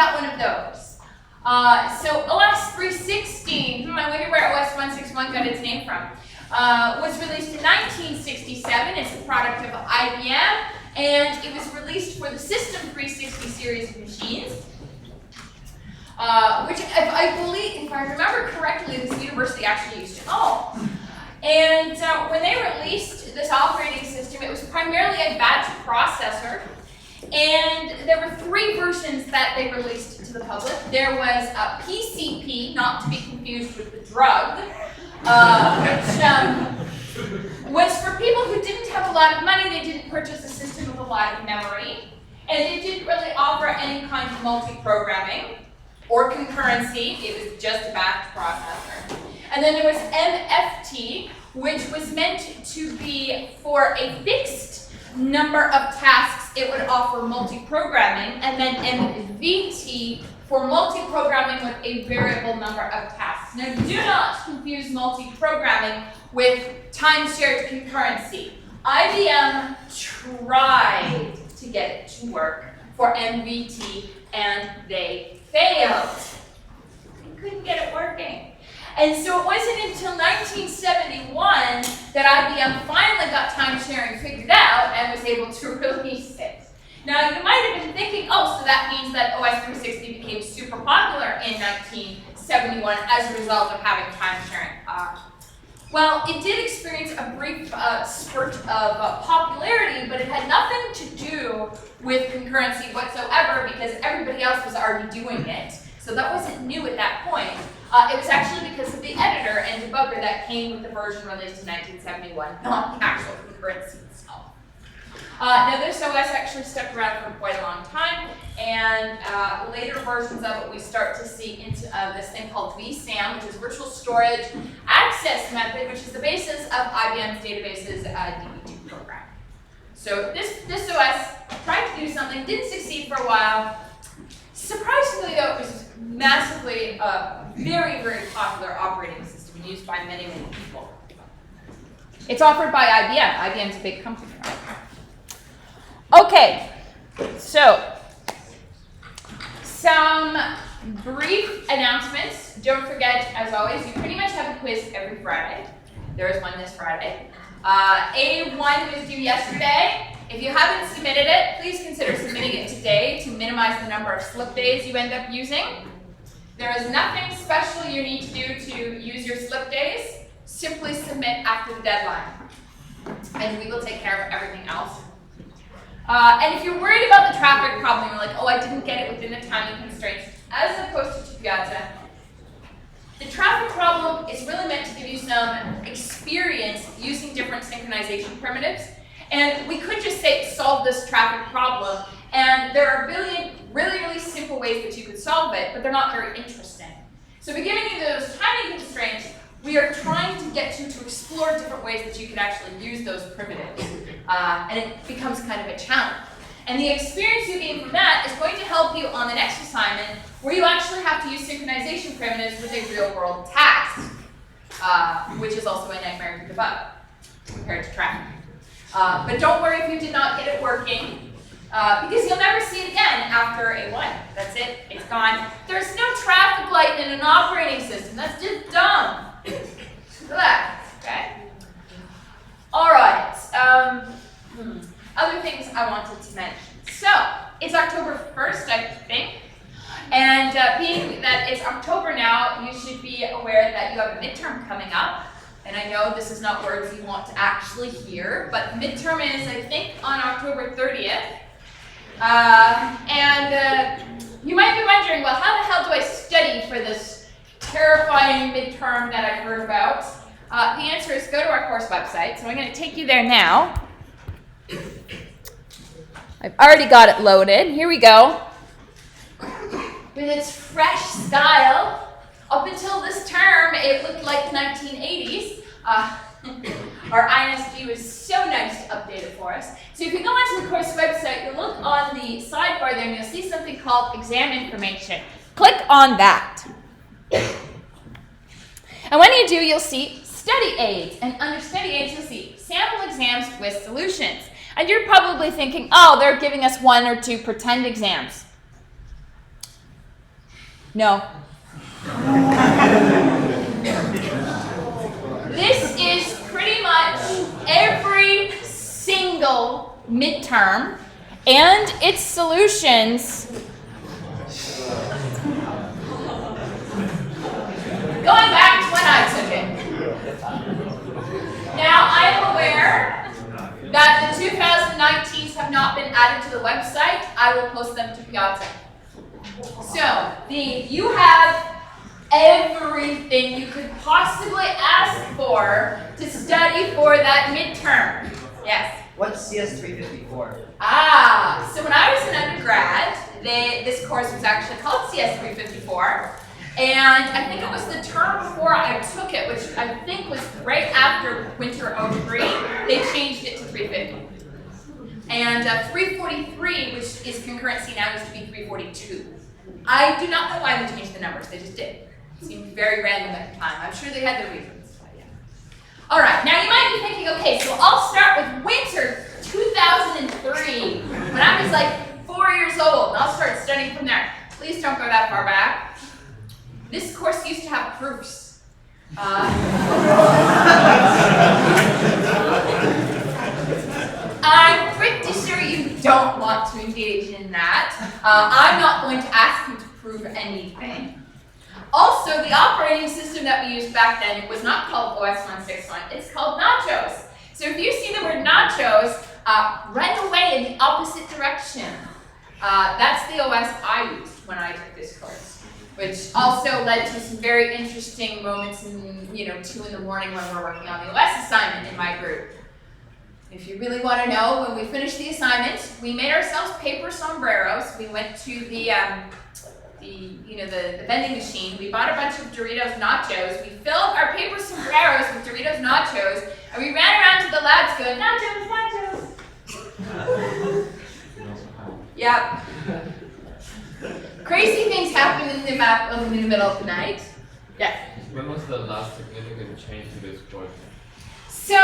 got one of those. So OS 360, I wonder where OS 161 got its name from, was released in 1967. It's a product of IBM, and it was released for the System 360 series of machines, which I believe, if I remember correctly, this university actually used to own. And when they released this operating system, it was primarily a batch processor. And there were 3 versions that they released to the public. There was a PCP, not to be confused with the drug, which was for people who didn't have a lot of money. They didn't purchase a system with a lot of memory, and it didn't really offer any kind of multi-programming or concurrency. It was just a batch processor. And then there was MFT, which was meant to be for a fixed number of tasks. It would offer multi-programming, and then MVT for multi-programming with a variable number of tasks. Now, do not confuse multi-programming with time-shared concurrency. IBM tried to get it to work for MVT, and they failed. They couldn't get it working. And so it wasn't until 1971 that IBM finally got time sharing figured out and was able to release it. Now you might have been thinking, oh, so that means that OS 360 became super popular in 1971 as a result of having time sharing. Well, it did experience a brief spurt of popularity, but it had nothing to do with concurrency whatsoever because everybody else was already doing it. So that wasn't new at that point. It was actually because of the editor and debugger that came with the version released in 1971, not the actual concurrency itself. Now this OS actually stuck around for quite a long time, and later versions of it we start to see into this thing called vSAM, which is Virtual Storage Access Method, which is the basis of IBM's databases DB2 program. So this OS tried to do something, didn't succeed for a while. Surprisingly though, it was massively very, very popular operating system used by many, many people. It's offered by IBM. IBM's a big company, right? Okay, so some brief announcements. Don't forget, as always, you pretty much have a quiz every Friday. There is one this Friday. A1 was due yesterday. If you haven't submitted it, please consider submitting it today to minimize the number of slip days you end up using. There is nothing special you need to do to use your slip days. Simply submit after the deadline, and we will take care of everything else. And if you're worried about the traffic problem, you're like, oh, I didn't get it within the timing constraints, as opposed to Piazza, the traffic problem is really meant to give you some experience using different synchronization primitives. And we could just say, solve this traffic problem, and there are a billion really, really simple ways that you could solve it, but they're not very interesting. So by giving you those timing constraints, we are trying to get you to explore different ways that you can actually use those primitives. And it becomes kind of a challenge. And the experience you gain from that is going to help you on the next assignment, where you actually have to use synchronization primitives with a real-world task, which is also a nightmare to debug compared to traffic. But don't worry if you did not get it working, because you'll never see it again after A1. That's it. It's gone. There's no traffic light in an operating system. That's just dumb. Relax, okay? All right. Other things I wanted to mention. So, it's October 1st, I think. And being that it's October now, you should be aware that you have a midterm coming up. And I know this is not words you want to actually hear, but midterm is, I think, on October 30th. You might be wondering, well, how the hell do I study for this terrifying midterm that I've heard about? The answer is go to our course website. So I'm going to take you there now. I've already got it loaded. Here we go. With its fresh style. Up until this term, it looked like 1980s. Our INSG was so nice to update it for us. So if you go onto the course website, you'll look on the sidebar there and you'll see something called exam information. Click on that. And when you do, you'll see study aids. And under study aids, you'll see sample exams with solutions. And you're probably thinking, oh, they're giving us 1 or 2 pretend exams. No. This is pretty much every single midterm and its solutions. Going back to when I took it. Now, I am aware that the 2019s have not been added to the website. I will post them to Piazza. So, you have everything you could possibly ask for to study for that midterm. Yes? What's CS350 for? So when I was an undergrad, this course was actually called CS354. And I think it was the term before I took it, which I think was right after winter '03, they changed it to 350. And 343, which is concurrency now, used to be 342. I do not know why they changed the numbers, they just did. It seemed very random at the time. I'm sure they had their reasons. Yeah. All right, now you might be thinking, okay, so I'll start with winter 2003, when I was like 4 years old, and I'll start studying from there. Please don't go that far back. This course used to have proofs. I'm pretty sure you don't want to engage in that. I'm not going to ask you to prove anything. Also, the operating system that we used back then, it was not called OS161, it's called Nachos. So if you see the word Nachos, run away in the opposite direction. That's the OS I used when I took this course, which also led to some very interesting moments in, 2 in the morning when we're working on the OS assignment in my group. If you really want to know, when we finished the assignment, we made ourselves paper sombreros. We went to the vending machine. We bought a bunch of Doritos nachos. We filled our paper sombreros with Doritos nachos, and we ran around to the labs going, nachos, nachos. Yep. Crazy things happen in the middle of the night. Yeah. When was the last significant change to this course? So,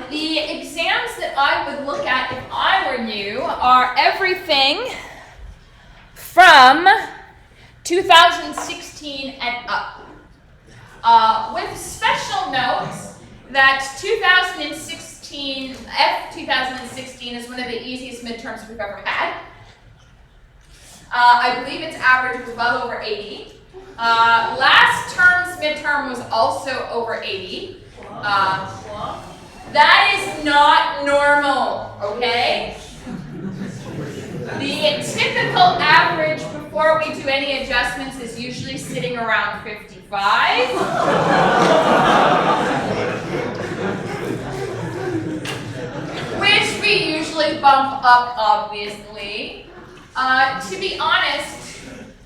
the exams that I would look at if I were you are everything from 2016 and up. With special notes that 2016, F19 is one of the easiest midterms we've ever had. I believe its average was well over 80. Last term's midterm was also over 80. That is not normal, okay? The typical average before we do any adjustments is usually sitting around 55. Which we usually bump up, obviously. To be honest,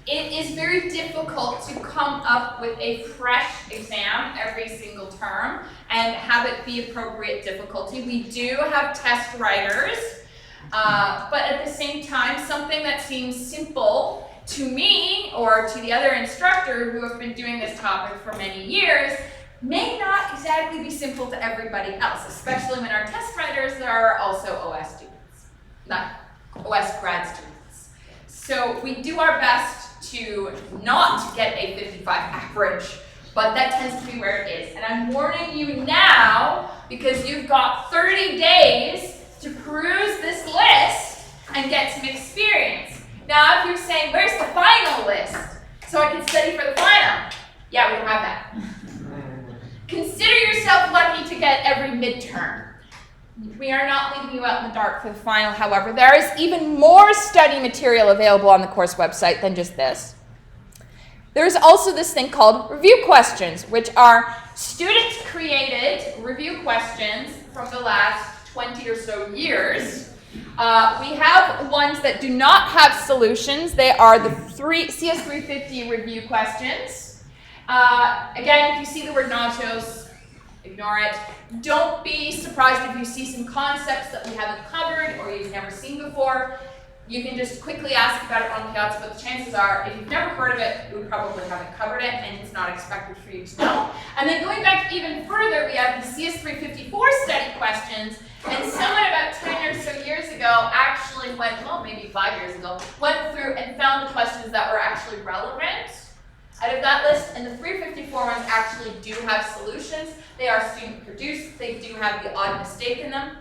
it is very difficult to come up with a fresh exam every single term and have it be appropriate difficulty. We do have test writers, but at the same time, something that seems simple to me or to the other instructor who have been doing this topic for many years may not exactly be simple to everybody else, especially when our test writers are also OS students, not OS grad students. So we do our best to not get a 55 average, but that tends to be where it is. And I'm warning you now because you've got 30 days to peruse this list and get some experience. Now, if you're saying, where's the final list so I can study for the final? Yeah, we don't have that. Consider yourself lucky to get every midterm. We are not leaving you out in the dark for the final, however. There is even more study material available on the course website than just this. There is also this thing called review questions, which are student-created review questions from the last 20 or so years. We have ones that do not have solutions. They are the CS350 review questions. Again, if you see the word nachos, ignore it. Don't be surprised if you see some concepts that we haven't covered or you've never seen before. You can just quickly ask about it on Piazza, but the chances are, if you've never heard of it, we probably haven't covered it, and it's not expected for you to know. And then going back even further, we have the CS354 study questions, and someone about 10 or so years ago actually went, well, maybe 5 years ago, went through and found the questions that were actually relevant out of that list, and the 354 ones actually do have solutions. They are student produced, they do have the odd mistake in them.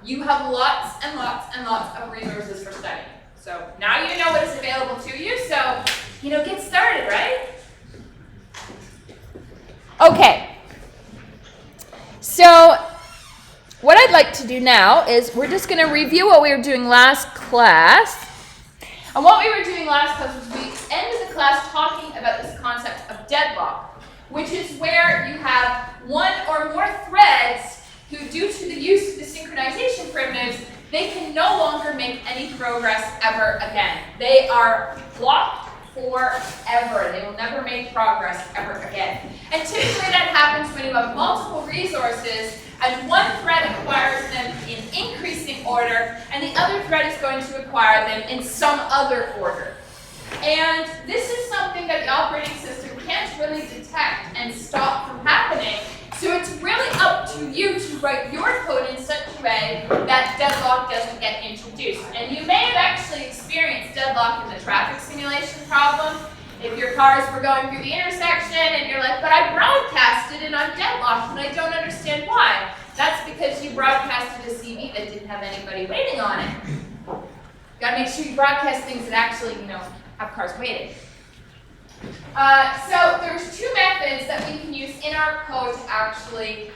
You have lots and lots and lots of resources for studying. So now you know what is available to you, so, get started, right? Okay. So what I'd like to do now is we're just going to review what we were doing last class. And what we were doing last class was we ended the class talking about this concept of deadlock, which is where you have one or more threads who, due to the use of the synchronization primitives, they can no longer make any progress ever again. They are blocked forever. They will never make progress ever again. And typically that happens when you have multiple resources and one thread acquires them in increasing order and the other thread is going to acquire them in some other order. And this is something that the operating system can't really detect and stop from happening. So it's really up to you to write your code in such a way that deadlock doesn't get introduced. And you may have actually experienced deadlock in the traffic simulation problem. If your cars were going through the intersection and you're like, but I broadcasted and I'm deadlocked and I don't understand why. That's because you broadcasted a CV that didn't have anybody waiting on it. You gotta make sure you broadcast things that actually, have cars waiting. So there's two methods that we can use in our code to actually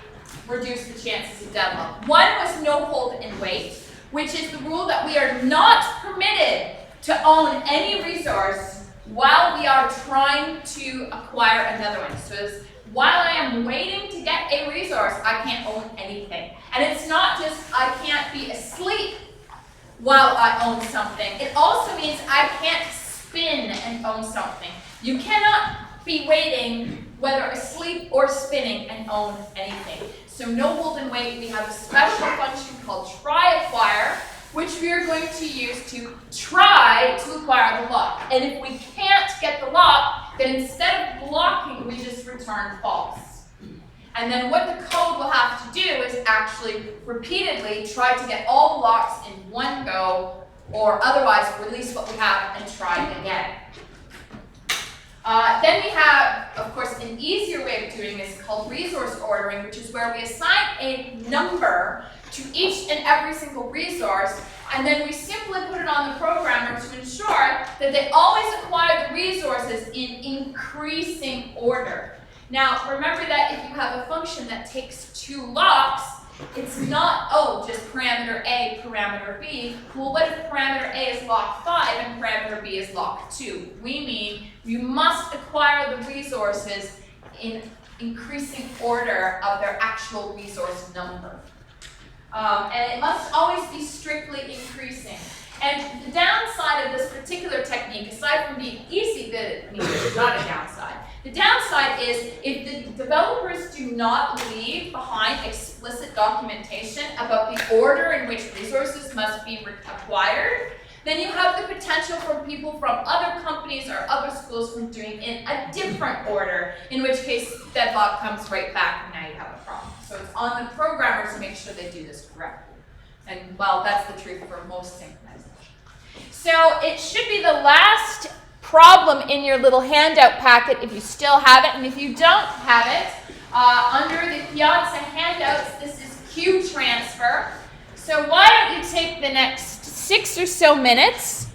reduce the chances of deadlock. One was no hold and wait, which is the rule that we are not permitted to own any resource while we are trying to acquire another one. So it's, while I am waiting to get a resource, I can't own anything. And it's not just I can't be asleep while I own something. It also means I can't spin and own something. You cannot be waiting, whether asleep or spinning, and own anything. So no hold and wait. We have a special function called try acquire, which we are going to use to try to acquire the lock. And if we can't get the lock, then instead of blocking, we just return false. And then what the code will have to do is actually repeatedly try to get all the locks in one go, or otherwise release what we have and try again. Then we have, of course, an easier way of doing this called resource ordering, which is where we assign a number to each and every single resource, and then we simply put it on the programmer to ensure that they always acquire the resources in increasing order. Now, remember that if you have a function that takes two locks, it's not, just parameter A, parameter B. Well, what if parameter A is lock 5 and parameter B is lock 2? We mean you must acquire the resources in increasing order of their actual resource number. And it must always be strictly increasing. And the downside of this particular technique, aside from being easy, there's not a downside. The downside is if the developers do not leave behind explicit documentation about the order in which resources must be acquired, then you have the potential for people from other companies or other schools from doing it in a different order, in which case deadlock comes right back and now you have a problem. So it's on the programmers to make sure they do this correctly. And well, that's the truth for most synchronization. So it should be the last problem in your little handout packet if you still have it, and if you don't have it, under the Piazza handouts, this is Q transfer. So why don't you take the next 6 or so minutes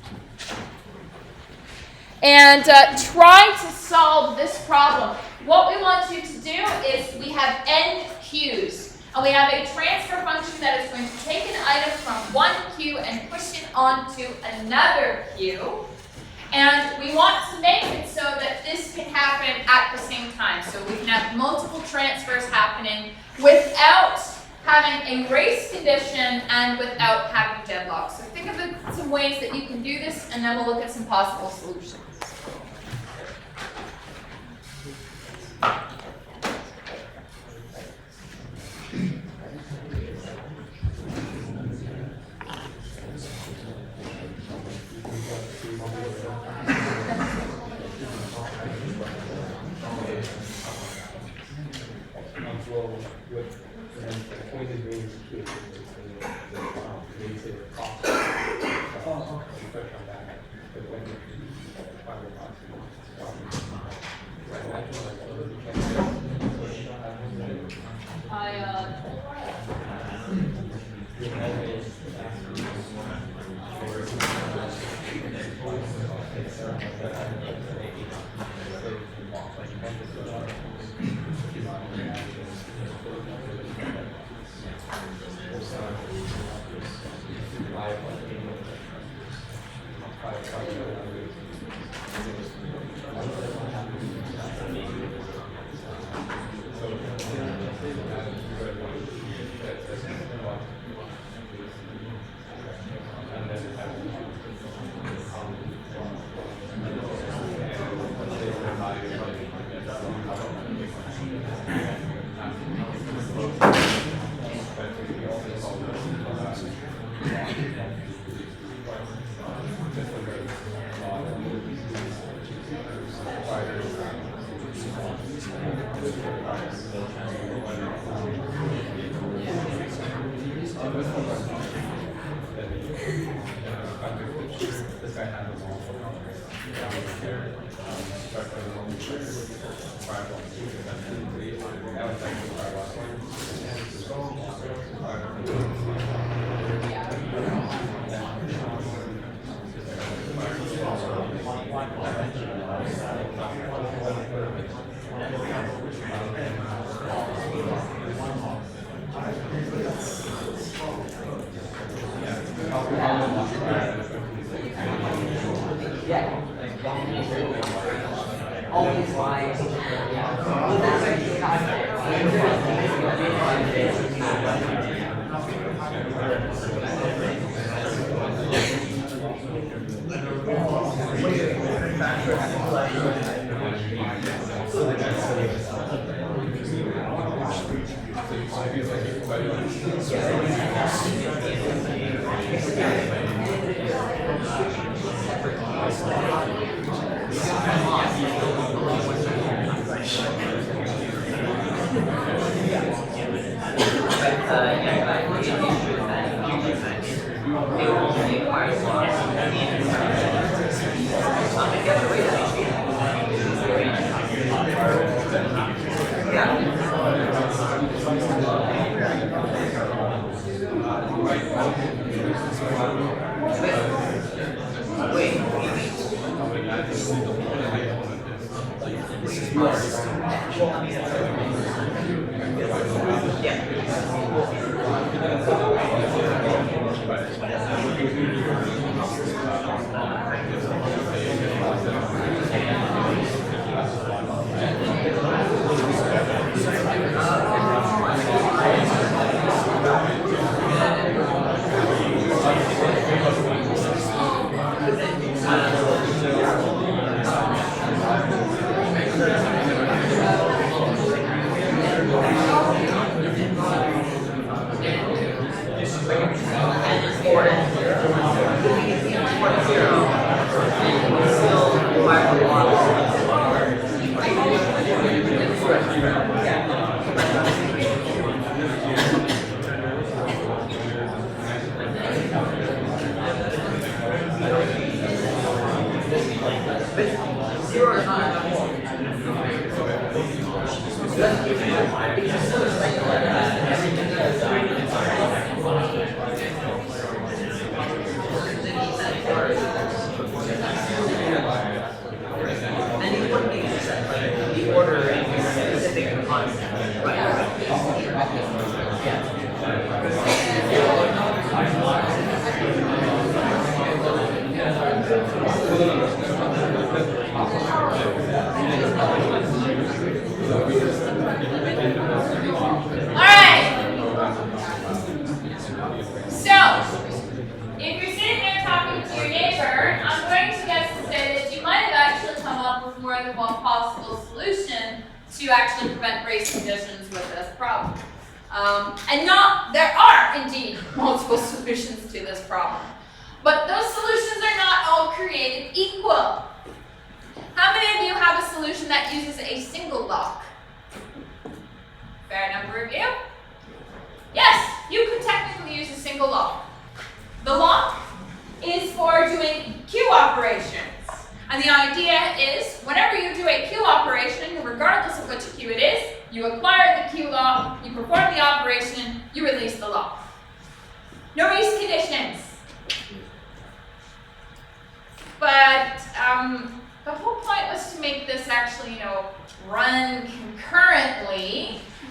and try to solve this problem. What we want you to do is we have n queues, and we have a transfer function that is going to take an item from one queue and push it onto another queue. And we want to make it so that this can happen at the same time. So we can have multiple transfers happening without having a race condition and without having deadlock. So think of some ways that you can do this, and then we'll look at some possible solutions.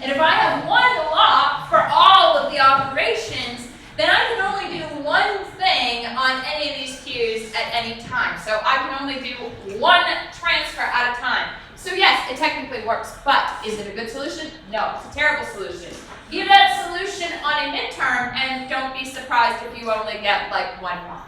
And if I have one lock for all of the operations, then I can only do one thing thing on any of these queues at any time. So I can only do one transfer at a time. So yes, it technically works, but is it a good solution? No, it's a terrible solution. Give that solution on a midterm and don't be surprised if you only get like one mark.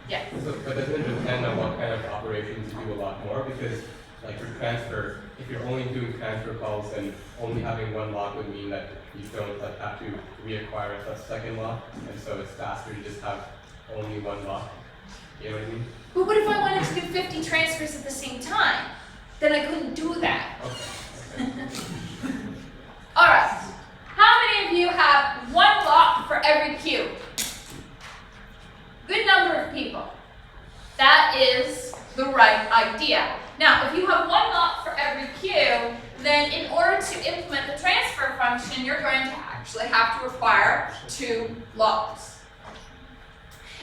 Yeah. So, but doesn't it depend on what kind of operations you do a lot more? Because like for transfer, if you're only doing transfer calls, then only having one lock would mean that you don't like, have to reacquire a second lock, and so it's faster to just have only one lock. You know what I mean? But what if I wanted to do 50 transfers at the same time? Then I couldn't do that. Okay. All right. How many of you have one lock for every queue? Good number of people. That is the right idea. Now, if you have one lock for every queue, then in order to implement the transfer function, you're going to actually have to require 2 locks.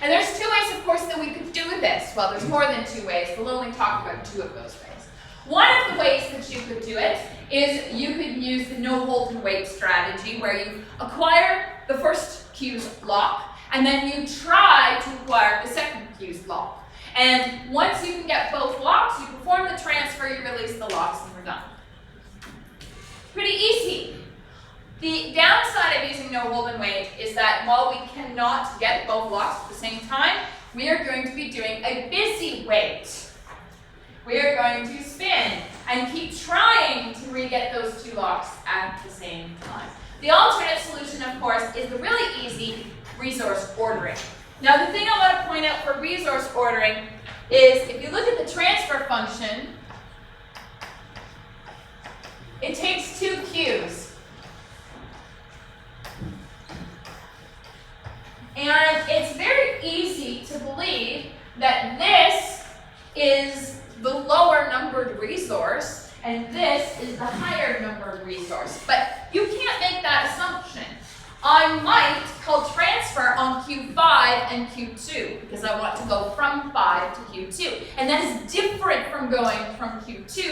And there's 2 ways, of course, that we could do this. Well, there's more than 2 ways. We'll only talk about 2 of those ways. One of the ways that you could do it is you could use the no hold and wait strategy, where you acquire the first queue's lock, and then you try to acquire the second queue's lock. And once you can get both locks, you perform the transfer, you release the locks, and we're done. Pretty easy. The downside of using no hold and wait is that while we cannot get both locks at the same time, we are going to be doing a busy wait. We are going to spin and keep trying to re-get those 2 locks at the same time. The alternate solution, of course, is the really easy resource ordering. Now, the thing I want to point out for resource ordering is if you look at the transfer function, it takes 2 queues. And it's very easy to believe that this is the lower numbered resource and this is the higher numbered resource. But you can't make that assumption. I might call transfer on Q5 and Q2 because I want to go from 5 to Q2. And that is different from going from Q2 to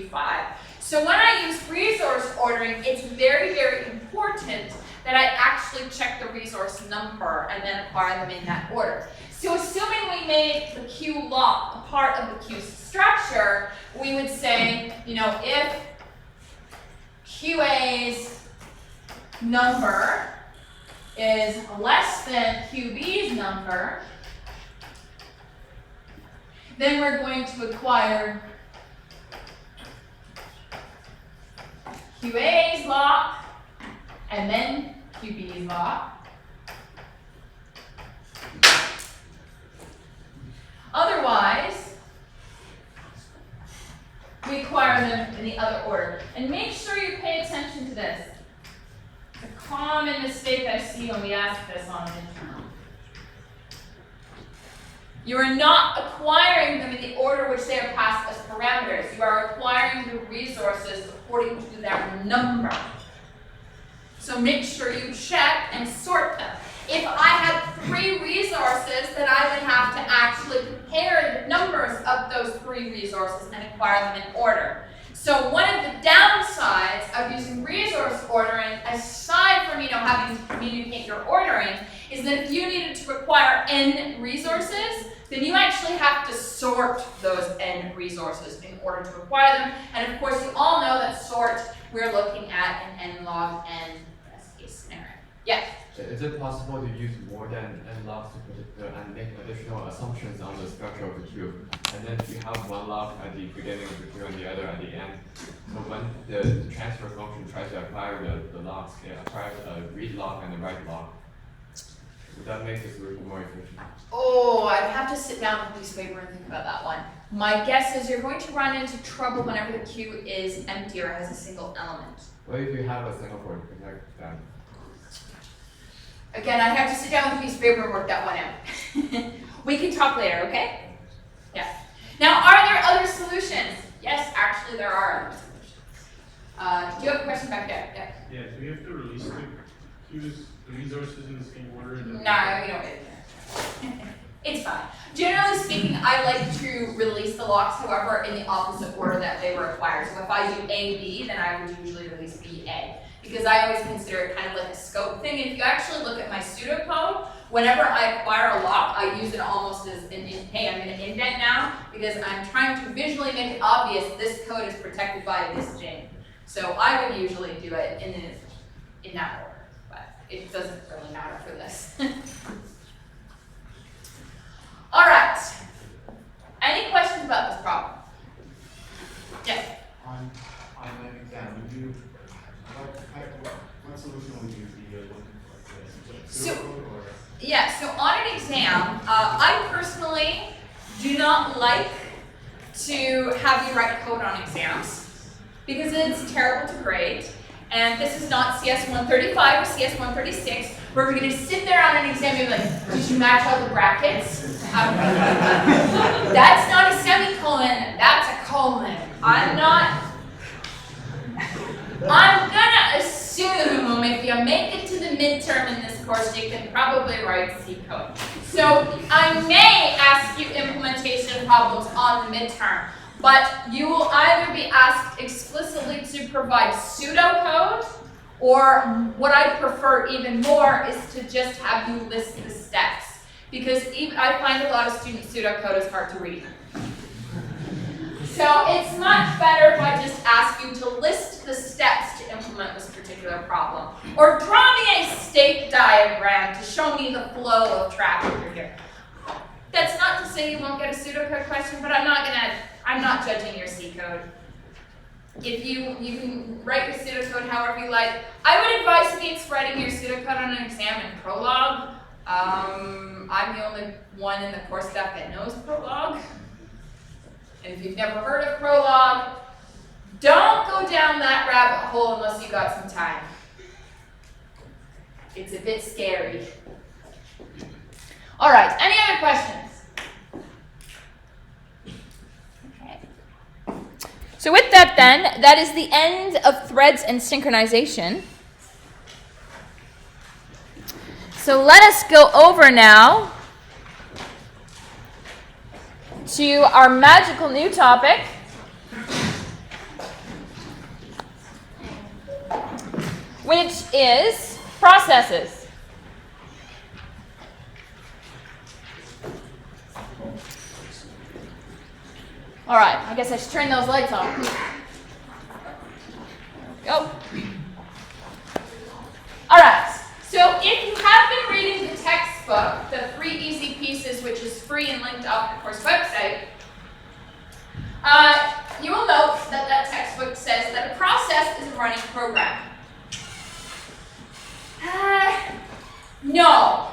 Q5. So when I use resource ordering, it's very, very important that I actually check the resource number and then acquire them in that order. So assuming we made the queue lock a part of the queue structure, we would say, if QA's number is less than QB's number, then we're going to acquire QA's lock and then QB's lock. Otherwise, we acquire them in the other order. And make sure you pay attention to this. It's a common mistake I see when we ask this on midterm. You are not acquiring them in the order which they are passed as parameters. You are acquiring the resources according to their number. So make sure you check and sort them. If I had 3 resources, then I would have to actually compare the numbers of those 3 resources and acquire them in order. So one of the downsides of using resource ordering, aside from having to communicate your ordering, is that if you needed to acquire n resources, then you actually have to sort those n resources in order to acquire them. And of course, you all know that sort, we're looking at an n log n best case scenario. Yes? Is it possible to use more than n logs and make additional assumptions on the structure of the queue? And then you have one log at the beginning of the queue and the other at the end. So when the transfer function tries to acquire the logs, it acquires a read log and a write log. Would that make the solution more efficient? Oh, I'd have to sit down with a piece of paper and think about that one. My guess is you're going to run into trouble whenever the queue is empty or has a single element. What if you have a single port connect them? Again, I'd have to sit down with a piece of paper and work that one out. We can talk later, okay? Yeah. Now, are there other solutions? Yes, actually there are other solutions. Do you have a question back there? Yeah. Yeah, do we have to release the queues, the resources in the same order? No, we don't. It's fine. Generally speaking, I like to release the locks, however, in the opposite order that they were acquired. So if I do A, B, then I would usually release B, A. because I always consider it kind of like a scope thing. And if you actually look at my pseudocode, whenever I acquire a lock, I use it almost as hey, I'm going to indent now, because I'm trying to visually make it obvious this code is protected by this chain. So I would usually do it in that order, but it doesn't really matter for this. All right. Any questions about this problem? Yes. On an exam, would you, what solution would you be looking for? Like So- pseudocode or? Yeah, so on an exam, I personally do not like to have you write code on exams because it's terrible to grade. And this is not CS135 or CS136 where we're going to sit there on an exam and be like, did you match all the brackets? That's not a semicolon, that's a colon. I'm gonna assume if you make it to the midterm in this course, you can probably write C code. So I may ask you implementation problems on the midterm, but you will either be asked explicitly to provide pseudocode, or what I prefer even more is to just have you list the steps. Because I find a lot of student pseudocode is hard to read. So it's much better if I just ask you to list the steps to implement this particular problem. Or draw me a state diagram to show me the flow of traffic through here. That's not to say you won't get a pseudocode question, but I'm not judging your C code. If you can write your pseudocode however you like. I would advise against writing your pseudocode on an exam in Prolog. I'm the only one in the course staff that knows Prolog. And if you've never heard of Prolog, don't go down that rabbit hole unless you got some time. It's a bit scary. All right, any other questions? Okay. So with that then, that is the end of threads and synchronization. So let us go over now to our magical new topic, which is processes. All right, I guess I should turn those lights on. Go. All right, so if you have been reading the textbook, the 3 Easy Pieces, which is free and linked off the course website, you will note that that textbook says that a process is a running program. No.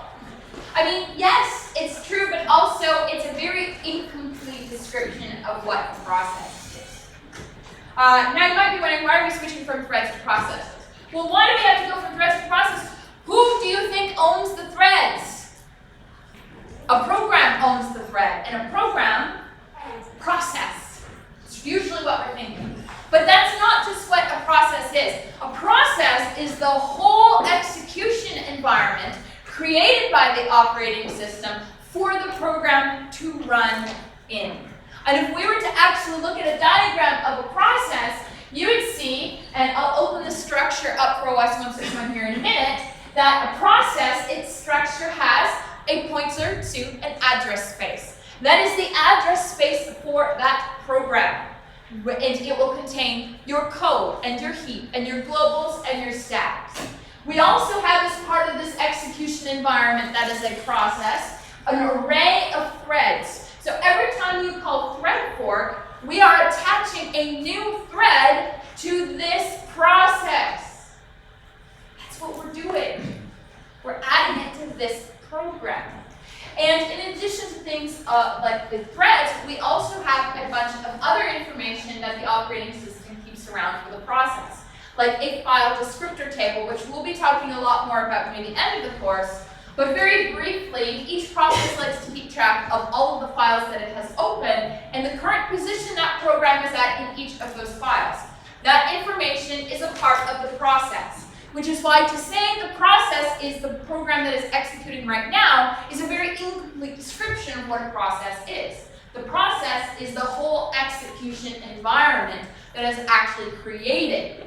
I mean, yes, it's true, but also it's a very incomplete description of what a process is. Now you might be wondering, why are we switching from threads to processes? Well, why do we have to go from threads to processes? Who do you think owns the threads? A program owns the thread, and a program process. It's usually what we're thinking. But that's not just what a process is. A process is the whole execution environment created by the operating system for the program to run in. And if we were to actually look at a diagram of a process, you would see, and I'll open the structure up for OS 161 here in a minute, that a process, its structure has a pointer to an address space. That is the address space for that program. And it will contain your code and your heap and your globals and your stacks. We also have, as part of this execution environment that is a process, an array of threads. So every time you call thread fork, we are attaching a new thread to this process. That's what we're doing. We're adding it to this program. And in addition to things like the threads, we also have a bunch of other information that the operating system keeps around for the process, like a file descriptor table, which we'll be talking a lot more about near the end of the course. But very briefly, each process likes to keep track of all of the files that it has open and the current position that program is at in each of those files. That information is a part of the process, which is why to say the process is the program that is executing right now is a very incomplete description of what a process is. The process is the whole execution environment that is actually created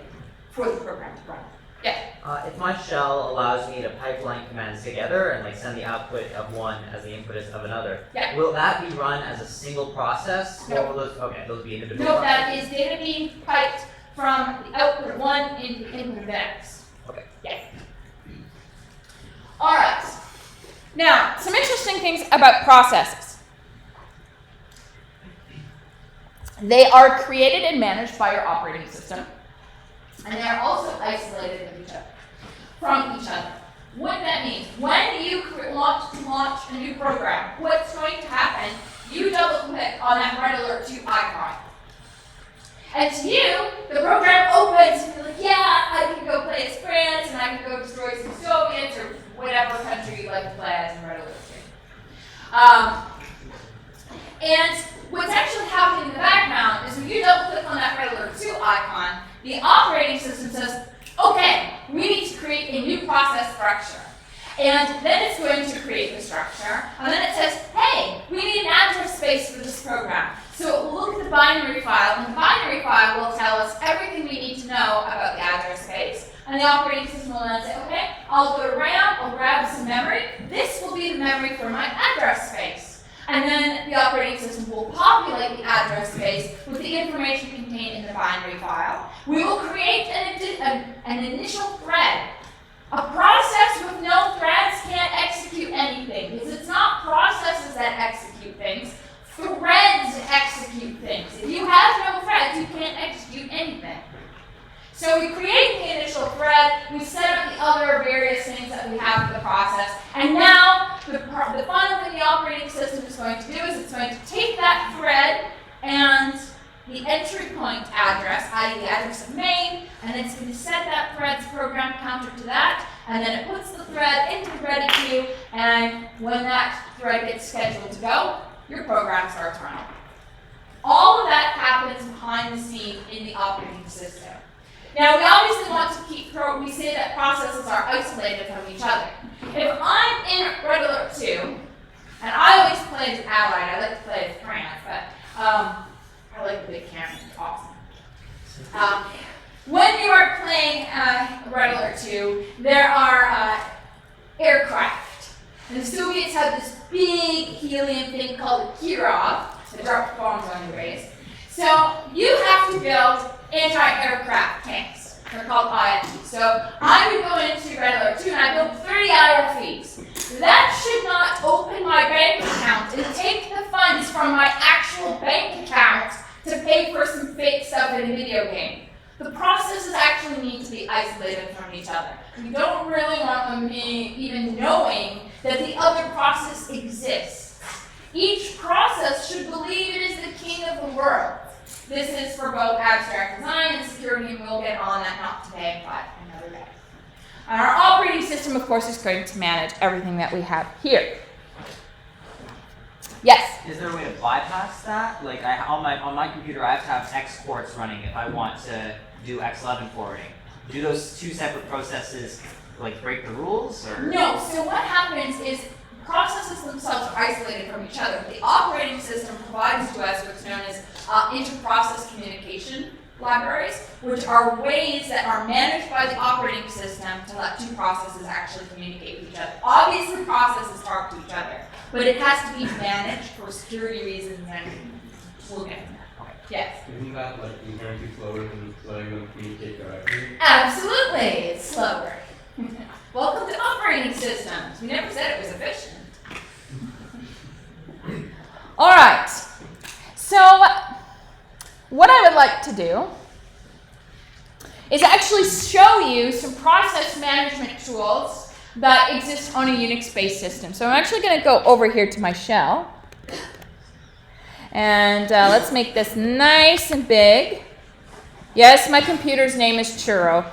for the program to run. Yeah. If my shell allows me to pipeline commands together and like send the output of one as the input of another, Yeah. will that be run as a single process? No. Or will those, okay, those be individual No, that processes? is data being piped from the output of one into the input of the next. Okay. Yeah. All right. Now, some interesting things about processes. They are created and managed by your operating system, and they are also isolated from each other. What that means, when you launch a new program, what's going to happen, you double click on that red alert 2 icon. And to you, the program opens and you're like, yeah, I can go play as France and I can go destroy some Soviets or whatever country you like to play as in red alert 2. And what's actually happening in the background is when you double click on that red alert 2 icon, the operating system says, okay, we need to create a new process structure. And then it's going to create the structure, and then it says, hey, we need an address space for this program. So it will look at the binary file, and the binary file will tell us everything we need to know about the address space. And the operating system will then say, okay, I'll go to RAM, I'll grab some memory. This will be the memory for my address space. And then the operating system will populate the address space with the information contained in the binary file. We will create an initial thread. A process with no threads can't execute anything, because it's not processes that execute things, threads execute things. If you have no threads, you can't execute anything. So we create the initial thread, we set up the other various things that we have for the process, and now the final thing the operating system is going to do is it's going to take that thread and the entry point address, i.e. the address of main, and it's going to set that thread's program counter to that, and then it puts the thread into the ready queue, and when that thread gets scheduled to go, your program starts running. All of that happens behind the scenes in the operating system. Now, we obviously want to we say that processes are isolated from each other. If I'm in Red Alert 2, and I always play as Allied, I like to play as France, but I like the big camera, it's awesome. When you are playing Red Alert 2, there are aircraft. And the Soviets have this big helium thing called a Kirov that drops bombs on your base. So you have to build anti-aircraft tanks. They're called IFVs. So I would go into Red Alert 2 and I built 3 IFVs. That should not open my bank account and take the funds from my actual bank account to pay for some fake stuff in a video game. The processes actually need to be isolated from each other. You don't really want them even knowing that the other process exists. Each process should believe it is the king of the world. This is for both abstract design and security, and we'll get on that not today, but another day. And our operating system, of course, is going to manage everything that we have here. Yes? Is there a way to bypass that? Like on my computer, I have to have X ports running if I want to do X11 forwarding. Do those two separate processes like break the rules, or? No. So what happens is processes themselves are isolated from each other. The operating system provides to us what's known as inter-process communication libraries, which are ways that are managed by the operating system to let two processes actually communicate with each other. Obviously, processes talk to each other, but it has to be managed for security reasons, and we'll get to that. Okay. Yes? Isn't that like inherently slower than letting them communicate directly? Absolutely, it's slower. Welcome to operating systems. We never said it was efficient. All right. So what I would like to do is actually show you some process management tools that exist on a Unix-based system. So I'm actually going to go over here to my shell. And let's make this nice and big. Yes, my computer's name is Churro.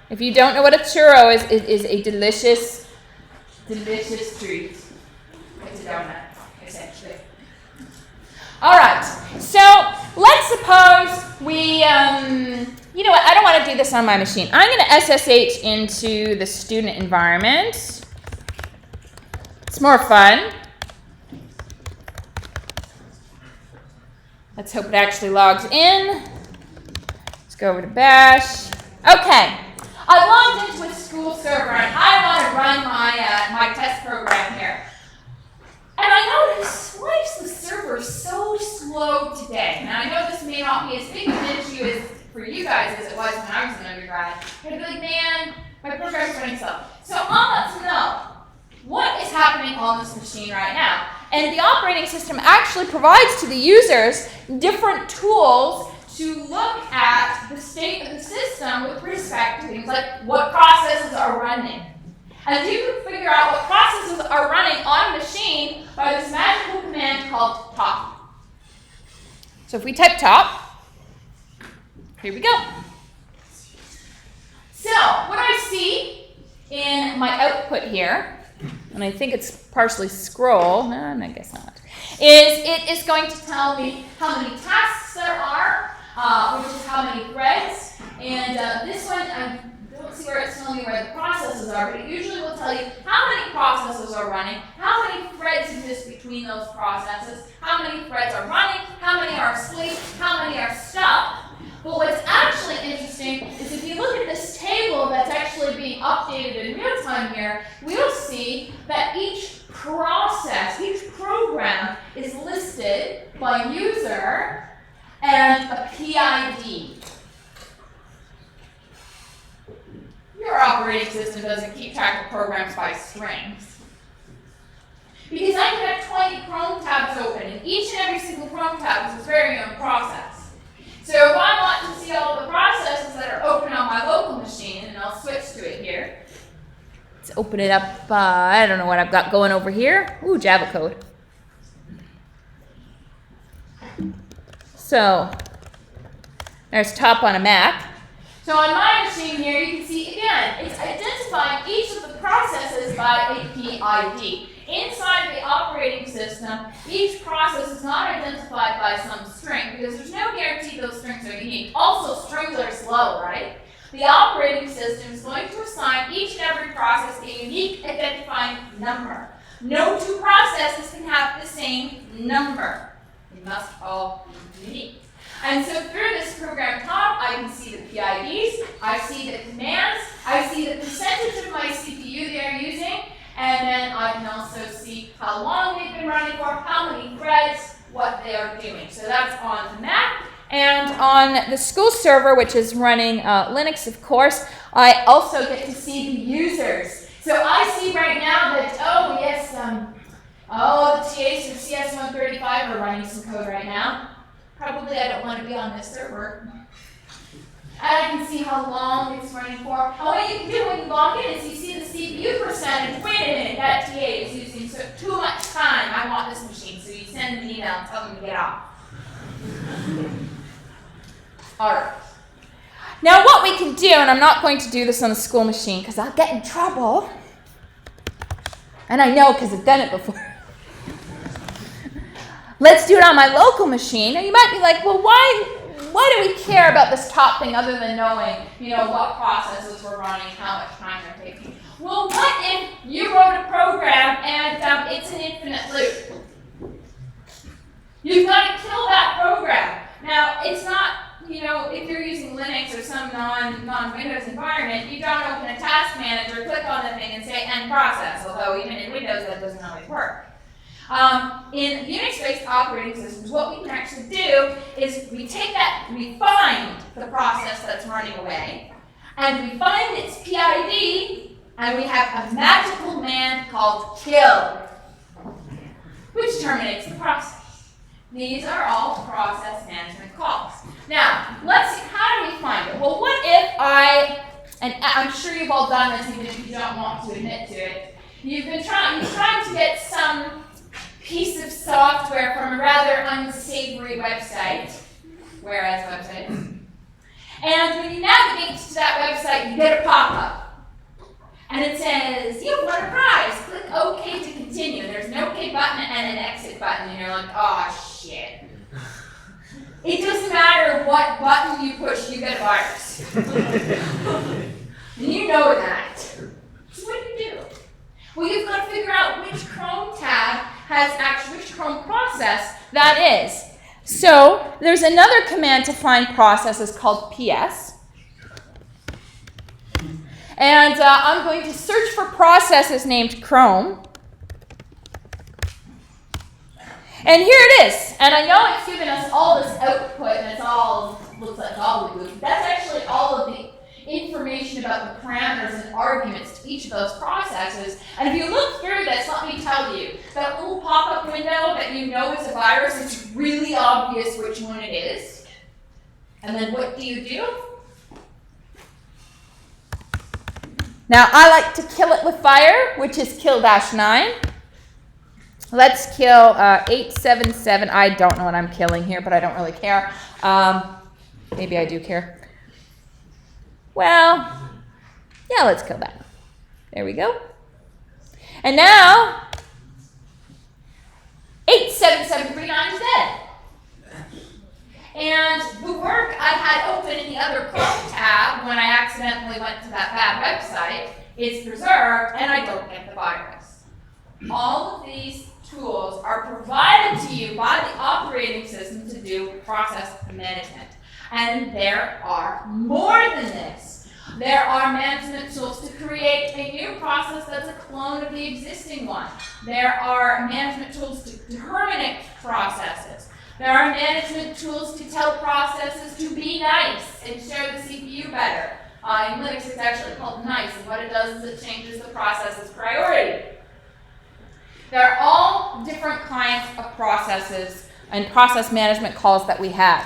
If you don't know what a churro is, it is a delicious, delicious treat. It's a donut, essentially. All right, so let's suppose we, you know what, I don't want to do this on my machine. I'm going to SSH into the student environment. It's more fun. Let's hope it actually logs in. Let's go over to bash. Okay. I logged into a school server and I want to run my test program here. And I noticed, why is the server so slow today? Now I know this may not be as big of an issue as for you guys as it was when I was an undergrad. But I'd be like, man, my program's running slow. So I'll let you know what is happening on this machine right now. And the operating system actually provides to the users different tools to look at the state of the system with respect to things like what processes are running. And you can figure out what processes are running on a machine by this magical command called top. So if we type top, here we go. So what I see in my output here, and I think it's partially scroll, no, I guess not, is it is going to tell me how many tasks there are, which is how many threads, and this one, I don't see where it's telling me where the processes are, but it usually will tell you how many processes are running, how many threads exist between those processes, how many threads are running, how many are asleep, how many are stuck. But what's actually interesting is if you look at this table that's actually being updated in real time here, we'll see that each process, each program is listed by user and a PID. Your operating system doesn't keep track of programs by strings. Because I could have 20 Chrome tabs open, and each and every single Chrome tab is its very own process. So if I want to see all the processes that are open on my local machine, and I'll switch to it here. Let's open it up. I don't know what I've got going over here. Ooh, Java code. So there's top on a Mac. So on my machine here, you can see, again, it's identifying each of the processes by a PID. Inside the operating system, each process is not identified by some string because there's no guarantee those strings are unique. Also, strings are slow, right? The operating system is going to assign each and every process a unique identifying number. No two processes can have the same number. They must all be unique. And so through this program top, I can see the PIDs, I see the commands, I see the percentage of my CPU they are using, and then I can also see how long they've been running for, how many threads, what they are doing. So that's on the Mac. And on the school server, which is running Linux, of course, I also get to see the users. So I see right now that, oh yes, the TAs from CS350 are running some code right now. Probably I don't want to be on this server. And I can see how long it's running for. And what you can do when you log in is you see the CPU percentage. Wait a minute, that TA is using too much time. I want this machine. So you send an email and tell them to get off. All right. Now what we can do, and I'm not going to do this on the school machine because I'll get in trouble. And I know because I've done it before. Let's do it on my local machine. Now you might be like, well, why do we care about this top thing other than knowing, what processes we're running, how much time they're taking? Well, what if you wrote a program and it's an infinite loop? You've got to kill that program. Now, it's not, if you're using Linux or some non-Windows environment, you don't open a task manager, click on the thing, and say end process, although even in Windows that doesn't always work. In Unix-based operating systems, what we can actually do is we find the process that's running away, and we find its PID, and we have a magical command called kill, which terminates the process. These are all process management calls. Now, let's see, how do we find it? Well, what if and I'm sure you've all done this even if you don't want to admit to it, you're trying to get some piece of software from a rather unsavory website, whereas websites. And when you navigate to that website, you get a pop-up. And it says, you've won a prize. Click OK to continue. There's an OK button and an exit button, and you're like, oh, shit. It doesn't matter what button you push, you get a virus. And you know that. So what do you do? Well, you've got to figure out which Chrome tab which Chrome process that is. So there's another command to find processes called PS. And I'm going to search for processes named Chrome. And here it is. And I know it's given us all this output, and it's all, looks like gobbledygook. That's actually all of the information about the parameters and arguments to each of those processes. And if you look through this, let me tell you, that little pop-up window that you know is a virus, it's really obvious which one it is. And then what do? Now, I like to kill it with fire, which is kill-9. Let's kill 877. I don't know what I'm killing here, but I don't really care. Maybe I do care. Well, yeah, let's kill that. There we go. And now, 87739 is dead. And the work I had open in the other Chrome tab when I accidentally went to that bad website is preserved, and I don't get the virus. All of these tools are provided to you by the operating system to do process management. And there are more than this. There are management tools to create a new process that's a clone of the existing one. There are management tools to terminate processes. There are management tools to tell processes to be nice and share the CPU better. In Linux, it's actually called nice, and what it does is it changes the process's priority. There are all different kinds of processes and process management calls that we have.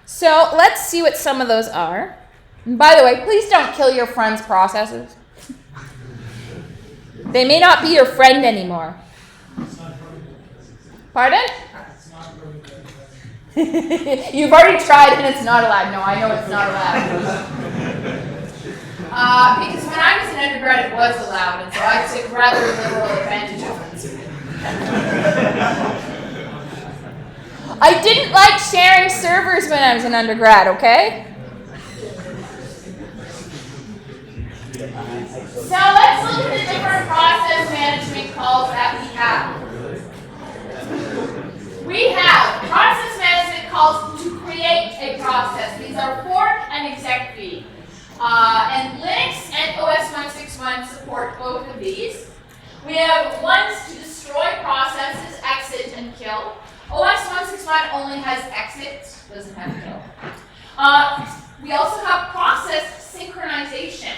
So let's see what some of those are. And by the way, please don't kill your friend's processes. They may not be your friend anymore. Pardon? You've already tried and it's not allowed. No, I know it's not allowed. Because when I was in undergrad, it was allowed, and so I took rather liberal advantage of it. I didn't like sharing servers when I was in undergrad, okay? So let's look at the different process management calls that we have. We have process management calls to create a process. These are fork and execv. And Linux and OS 161 support both of these. We have ones to destroy processes, exit and kill. OS 161 only has exit, doesn't have kill. We also have process synchronization.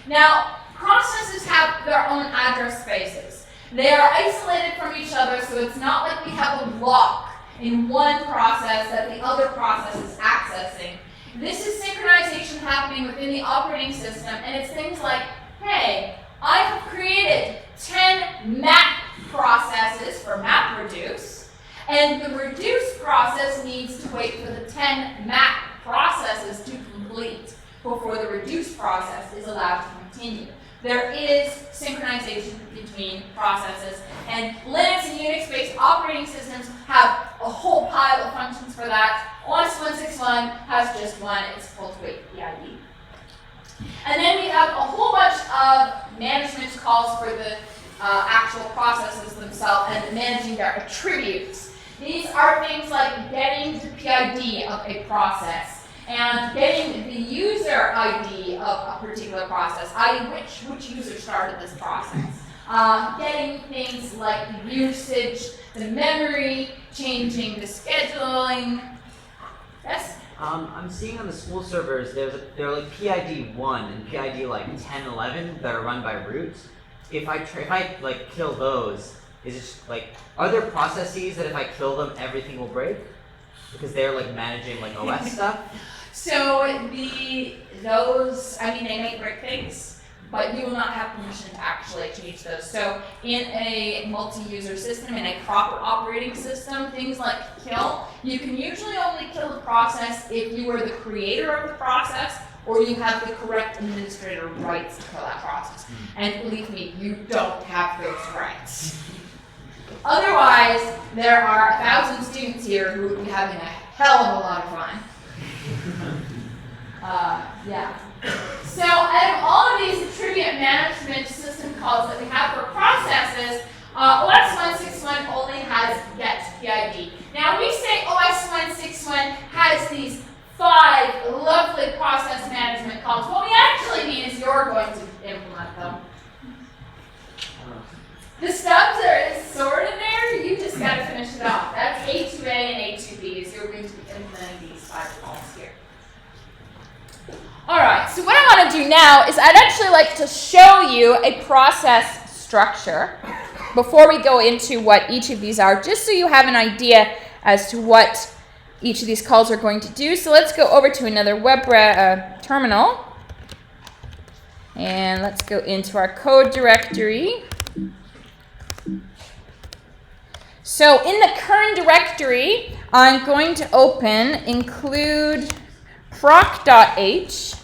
Now, processes have their own address spaces. They are isolated from each other, so it's not like we have a lock in one process that the other process is accessing. This is synchronization happening within the operating system, and it's things like, hey, I have created 10 map processes for map reduce, and the reduce process needs to wait for the 10 map processes to complete before the reduce process is allowed to continue. There is synchronization between processes, and Linux and Unix-based operating systems have a whole pile of functions for that. OS 161 has just one, it's called waitpid. And then we have a whole bunch of management calls for the actual processes themselves and managing their attributes. These are things like getting the PID of a process and getting the user ID of a particular process, i.e. which user started this process. Getting things like the usage, the memory, changing the scheduling. Yes? I'm seeing on the school servers, there are like PID 1 and PID like 10, 11 that are run by root. If I like kill those, is it just, like, are there processes that if I kill them, everything will break? Because they're like managing like OS stuff? So those, they may break things, but you will not have permission to actually change those. So in a multi-user system, in a proper operating system, things like kill, you can usually only kill the process if you are the creator of the process or you have the correct administrator rights to kill that process. And believe me, you don't have those rights. Otherwise, there are 1,000 students here who would be having a hell of a lot of fun. Yeah. So out of all of these attribute management system calls that we have for processes, OS 161 only has getPID. Now we say OS 161 has these 5 lovely process management calls. Well, we actually to do now is I'd actually like to show you a process structure before we go into what each of these are, just so you have an idea as to what each of these calls are going to do. So let's go over to another web terminal. And let's go into our code directory. So in the current directory, I'm going to open include proc.h.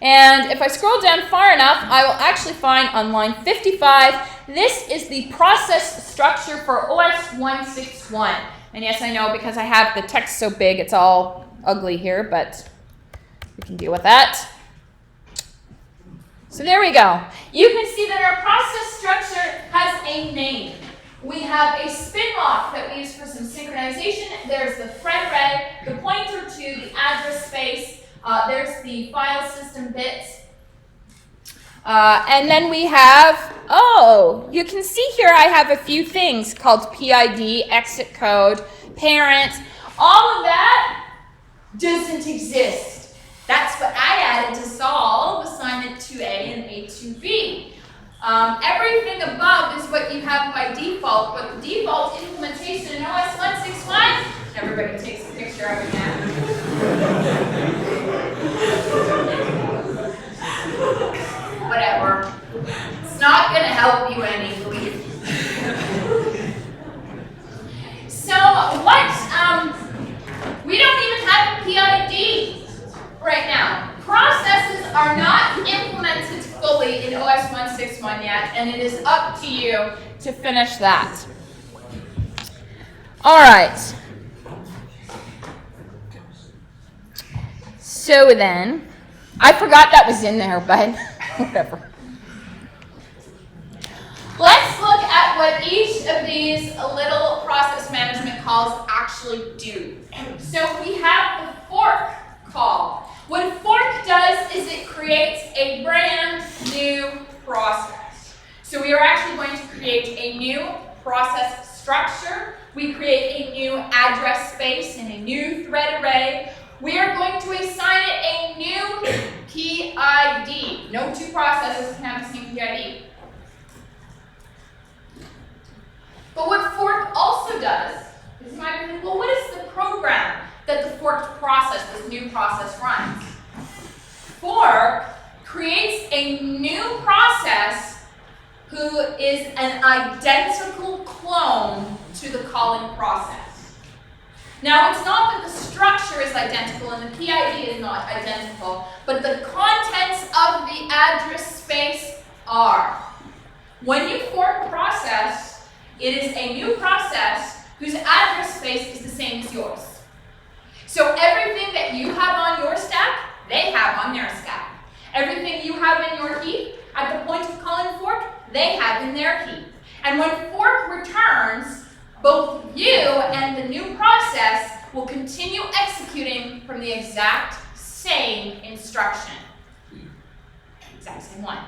And if I scroll down far enough, I will actually find on line 55, this is the process structure for OS 161. And yes, I know because I have the text so big, it's all ugly here, but we can deal with that. So there we go. You can see that our process structure has a name. We have a spin lock that we use for some synchronization. There's the thread array, the pointer to the address space. There's the file system bits. And then we have, you can see here I have a few things called PID, exit code, parent. All of that doesn't exist. That's what I added to solve assignment 2A and A2B. Everything above is what you have by default, but the default implementation in OS 161, everybody takes a picture of it now. Whatever. It's not going to help you any, believe me. So we don't even have a PID right now. Processes are not implemented fully in OS 161 yet, and it is up to you to finish that. All right. So then, I forgot that was in there, but whatever. Let's look at what each of these little process management calls actually do. So we have the fork call. What fork does is it creates a brand new process. So we are actually going to create a new process structure. We create a new address space and a new thread array. We are going to assign it a new PID. No two processes can have the same PID. But what fork also does is you might be like, well, what is the program that the forked process, this new process, runs? Fork creates a new process who is an identical clone to the calling process. Now, it's not that the structure is identical and the PID is not identical, but the contents of the address space are. When you fork a process, it is a new process whose address space is the same as yours. So everything that you have on your stack, they have on their stack. Everything you have in your heap, at the point of calling fork, they have in their heap. And when fork returns, both you and the new process will continue executing from the exact same instruction. Exact same one.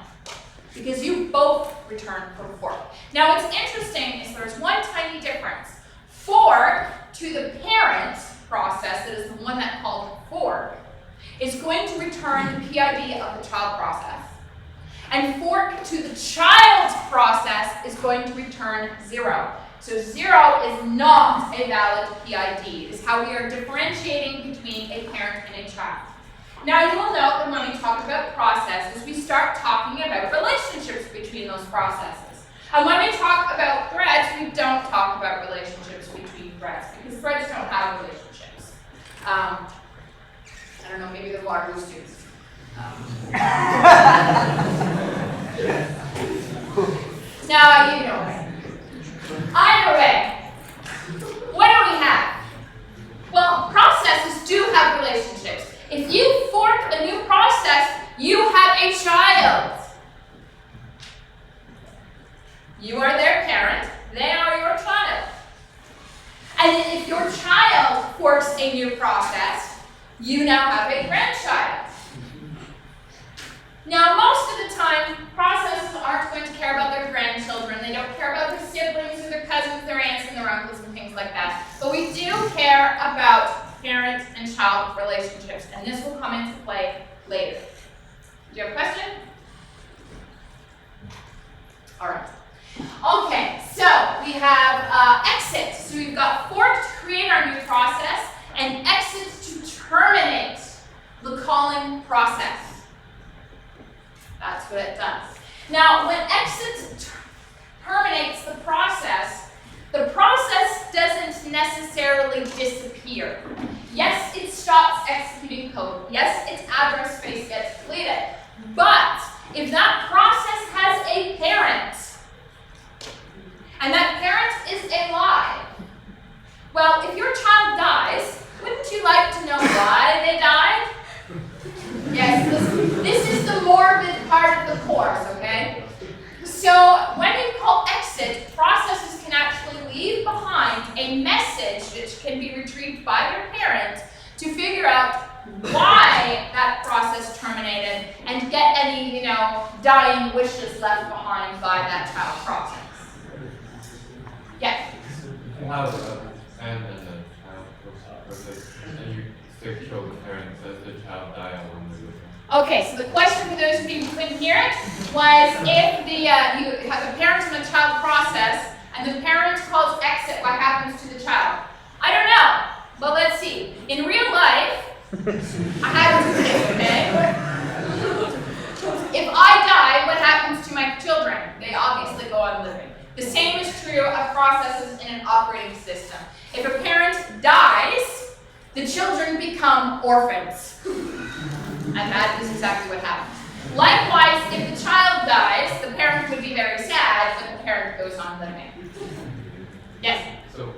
Because you both return from fork. Now what's interesting is there's one tiny difference. Fork to the parent process, that is the one that called fork, is going to return the PID of the child process. And fork to the child's process is going to return 0. So 0 is not a valid PID. It is how we are differentiating between a parent and a child. Now you will note that when we talk about processes, we start talking about relationships between those processes. And when we talk about threads, we don't talk about relationships between threads, because threads don't have relationships. I don't know, maybe the water students. Now you know it. Either way, what do we have? Well, processes do have relationships. If you fork a new process, you have a child. You are their parent, they are your child. And if your child forks a new process, you now have a grandchild. Now, most of the time, processes aren't going to care about their grandchildren. They don't care about their siblings or their cousins, their aunts and their uncles and things like that. But we do care about parent and child relationships, and this will come into play later. Do you have a question? All right. Okay, so we have exit. So we've got fork to create our new process and exit to terminate the calling process. That's what it does. Now, when exit terminates the process doesn't necessarily disappear. Yes, it stops executing code. Yes, its address space gets deleted. But if that process has a parent, and that parent is alive, well, if your child dies, wouldn't you like to know why they died? Yes, this is the morbid part of the course, okay? So when you call exit, processes can actually leave behind a message which can be retrieved by their parent to figure out why that process terminated and get any, dying wishes left behind by that child process. Yes? You have and then the child process, and you still kill the parent, does the child die along the way? Okay, so the question for those of you who couldn't hear it was if you have a parent and a child process, and the parent calls exit, what happens to the child? I don't know, but let's see. In real life, I have to predict, okay? If I die, what happens to my children? They obviously go on living. The same is true of processes in an operating system. If a parent dies, the children become orphans. And that is exactly what happens. Likewise, if the child dies, the parent would be very sad, but the parent goes on living. Yes? So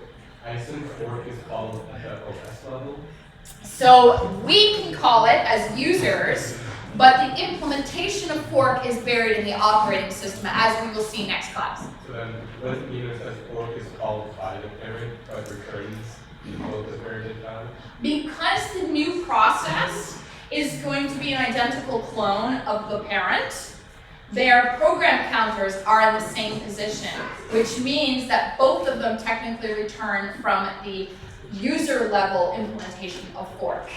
I assume fork is called at the OS level. So we can call it as users, but the implementation of fork is buried in the operating system, as we will see next class. So then what does it mean when it says fork is called by the parent, but returns both the parent and child? Because the new process is going to be an identical clone of the parent, their program counters are in the same position, which means that both of them technically return from the user level implementation of fork,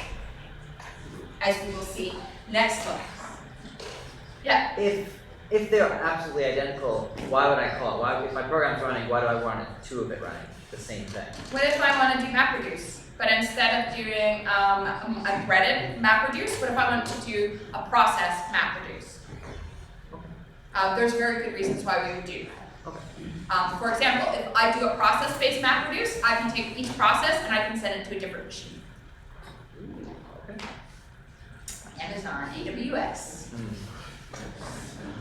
as we will see next class. Yeah? If they're absolutely identical, why would I call it? If my program's running, why do I want two of it running? The same thing. What if I want to do MapReduce? But instead of doing a threaded MapReduce, what if I want to do a process MapReduce? There's very good reasons why we would do that. For example, if I do a process-based MapReduce, I can take each process and I can send it to a different machine. Amazon AWS.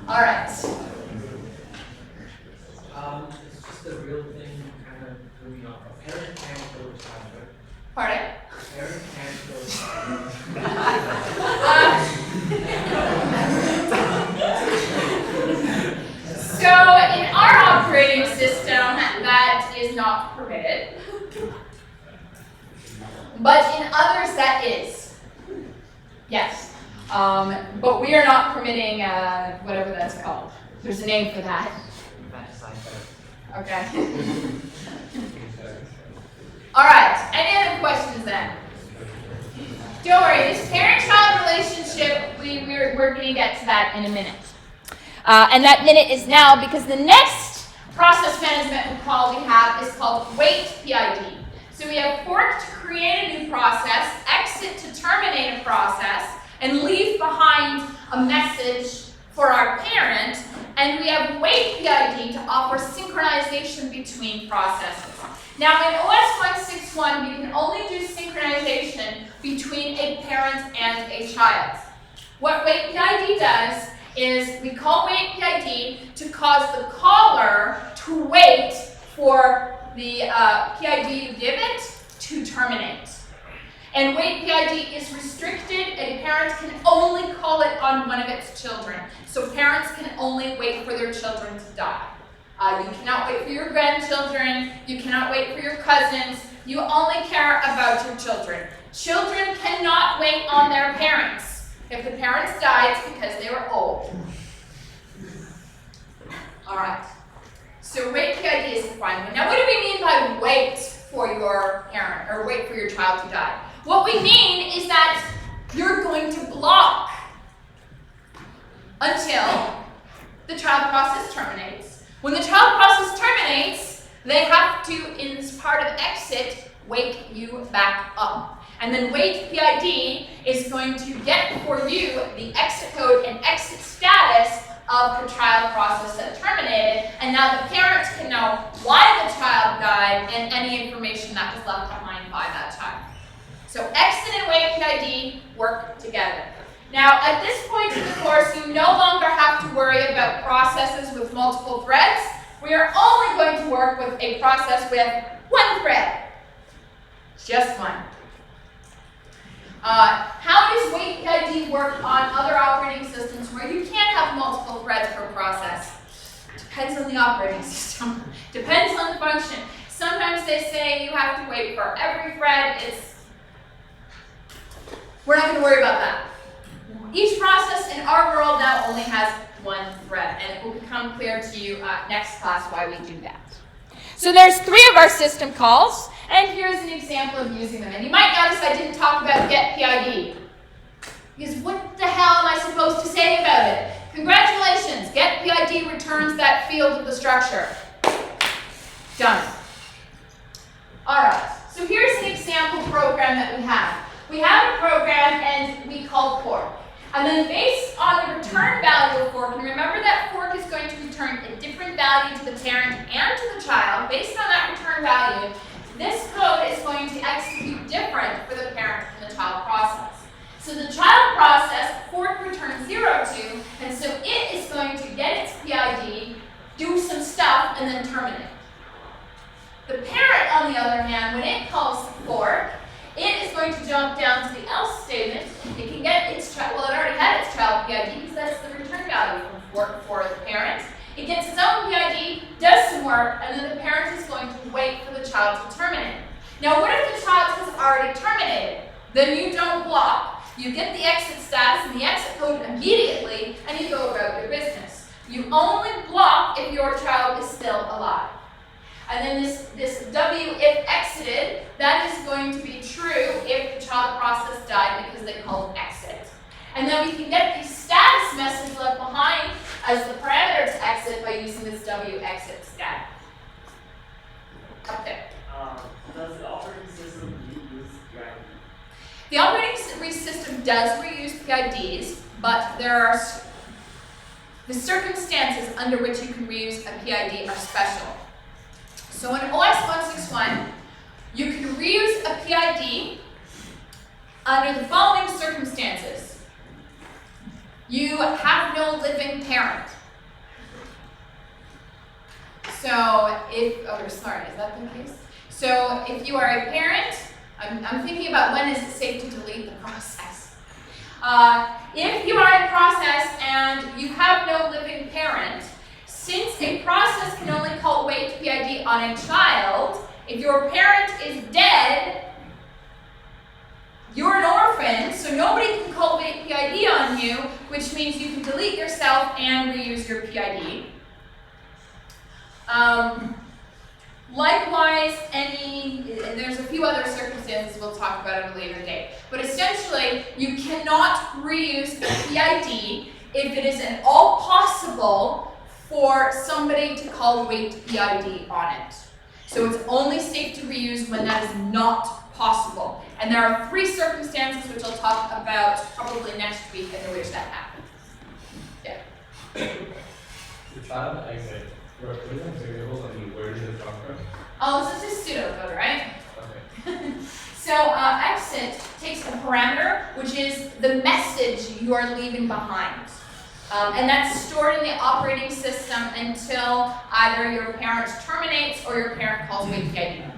All right. It's just a real thing, kind of moving on. A parent can't go to child, right? Pardon? A parent can't go to child. So in our operating system, that is not permitted. But in others, that is. Yes. But we are not permitting whatever that's called. There's a name for that. Okay. All right. Any other questions then? Don't worry. This parent-child relationship, we're going to get to that in a minute. And that minute is now because the next process management call we have is called waitpid. So we have fork to create a new process, exit to terminate a process, and leave behind a message for our parent, and we have waitpid to offer synchronization between processes. Now in OS 161, we can only do synchronization between a parent and a child. What waitpid does is we call waitpid to cause the caller to wait for the PID you give it to terminate. And waitpid is restricted, and a parent can only call it on one of its children. So parents can only wait for their children to die. You cannot wait for your grandchildren, you cannot wait for your cousins, you only care about your children. Children cannot wait on their parents. If the parents die, it's because they were old. All right. So waitpid is the final one. Now what do we mean by wait for your parent, or wait for your child to die? What we mean is that you're going to block until the child process terminates. When the child process terminates, they have to, in this part of exit, wake you back up. And then waitpid is going to get for you the exit code and exit status of the child process that terminated, and now the parents can know why the child died and any information that was left behind by that child. So exit and waitpid work together. Now, at this point in the course, you no longer have to worry about processes with multiple threads. We are only going to work with a process with one thread. Just one. How does waitpid work on other operating systems where you can't have multiple threads per process? Depends on the operating system. Depends on the function. Sometimes they say you have to wait for every thread. We're not going to worry about that. Each process in our world now only has one thread, and it will become clear to you next class why we do that. So there's 3 of our system calls, and here's an example of using them. And you might notice I didn't talk about getpid, because what the hell am I supposed to say about it? Congratulations, getpid returns that field of the structure. Done. All right, so here's an example program that we have. We have a program and we call fork. And then based on the return value of fork, and remember that fork is going to return a different value to the parent and to the child. Based on that return value, this code is going to execute different for the parent and the child process. So the child process, fork returns 0 to, and so it is going to get its PID, do some stuff, and then terminate. The parent, on the other hand, when it calls fork, it is going to jump down to the else statement. It can get its child, well, it already had its child PID because that's the return value from fork for the parent. It gets its own PID, does some work, and then the parent is going to wait for the child to terminate. Now, what if the child has already terminated? Then you don't block. You get the exit status and the exit code immediately, and you go about your business. You only block if your child is still alive. And then this W if exited, that is going to be true if the child process died because they called exit. And then we can get the status message left behind as the parameter to exit by using this W exit status. Up there. Does the operating system reuse PID? The operating system does reuse PIDs, but there are the circumstances under which you can reuse a PID are special. So in OS 161, you can reuse a PID under the following circumstances. You have no living parent. So if, oh, sorry, is that the case? So if you are a parent, I'm thinking about when is it safe to delete the process. If you are in process and you have no living parent, since a process can only call waitpid on a child, if your parent is dead, you're an orphan, so nobody can call waitpid on you, which means you can delete yourself and reuse your PID. Likewise, there's a few other circumstances we'll talk about at a later date. But essentially, you cannot reuse a PID if it is at all possible for somebody to call waitpid on it. So it's only safe to reuse when that is not possible. And there are 3 circumstances which I'll talk about probably next week in which that happens. Yeah. The child exit, what is that variable and where does it come from? Oh, this is just pseudocode, right? Okay. So exit takes a parameter, which is the message you are leaving behind. And that's stored in the operating system until either your parent terminates or your parent calls waitpid.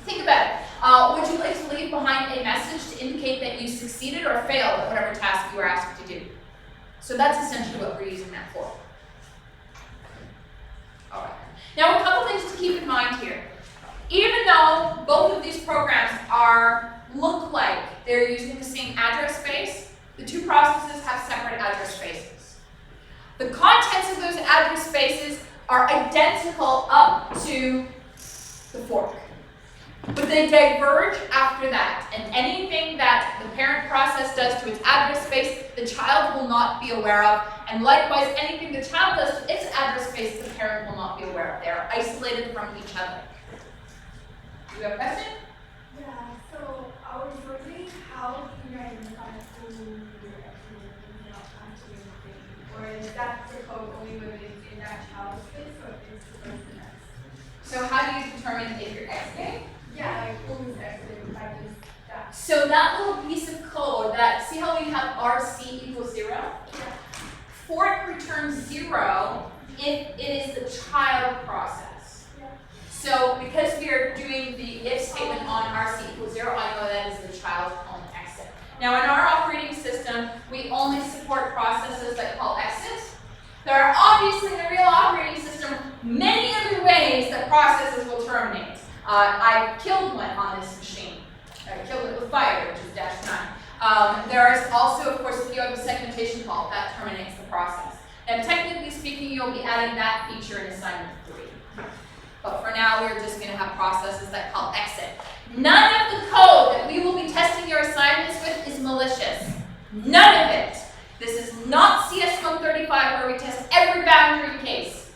Think about it. Would you like to leave behind a message to indicate that you succeeded or failed at whatever task you were asked to do? So that's essentially what we're using that for. All right. Now, a couple things to keep in mind here. Even though both of these programs look like they're using the same address space, the 2 processes have separate address spaces. The contents of those address spaces are identical up to the fork. But they diverge after that, and anything that the parent process does to its address space, the child will not be aware of, and likewise, anything the child does to its address space, the parent will not be aware of. They are isolated from each other. Do you have a question? Yeah, so I was wondering how can you identify who you're actually not actually anything? Or is that the code only when it's in that child space or is the person else? So how do you determine if you're exiting? Yeah, like who's exiting by just that. So that little piece of code, that see how we have RC equals 0? Yeah. Fork returns 0 if it is the child process. Yeah. So because we are doing the if statement on RC equals 0, I know that is the child on exit. Now in our operating system, we only support processes that call exit. There are obviously in the real operating system many other ways that processes will terminate. I killed one on this machine. I killed it with fire, which is -9. There is also, of course, if you have a segmentation call, that terminates the process. And technically speaking, you'll be adding that feature in assignment 3. But for now, we're just going to have processes that call exit. None of the code that we will be testing your assignments with is malicious. None of it. This is not CS135 where we test every boundary case.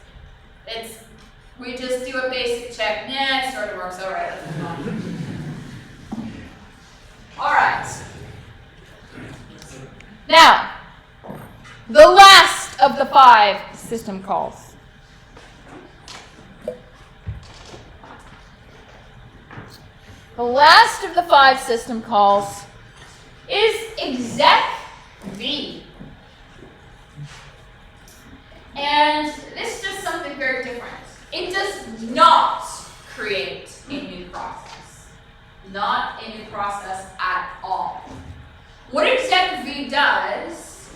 We just do a basic check. Nah, it sort of works all right. All right. Now, the last of the 5 system calls. The last of the 5 system calls is execv. And this does something very different. It does not create a new process. Not a new process at all. What execv does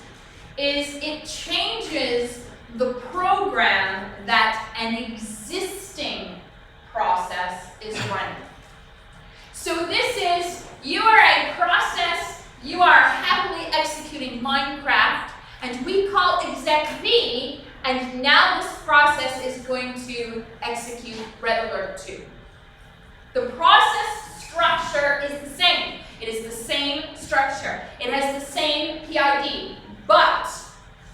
is it changes the program that an existing process is running. So this is, you are a process, you are happily executing Minecraft, and we call execv, and now this process is going to execute red alert 2. The process structure is the same. It is the same structure. It has the same PID, but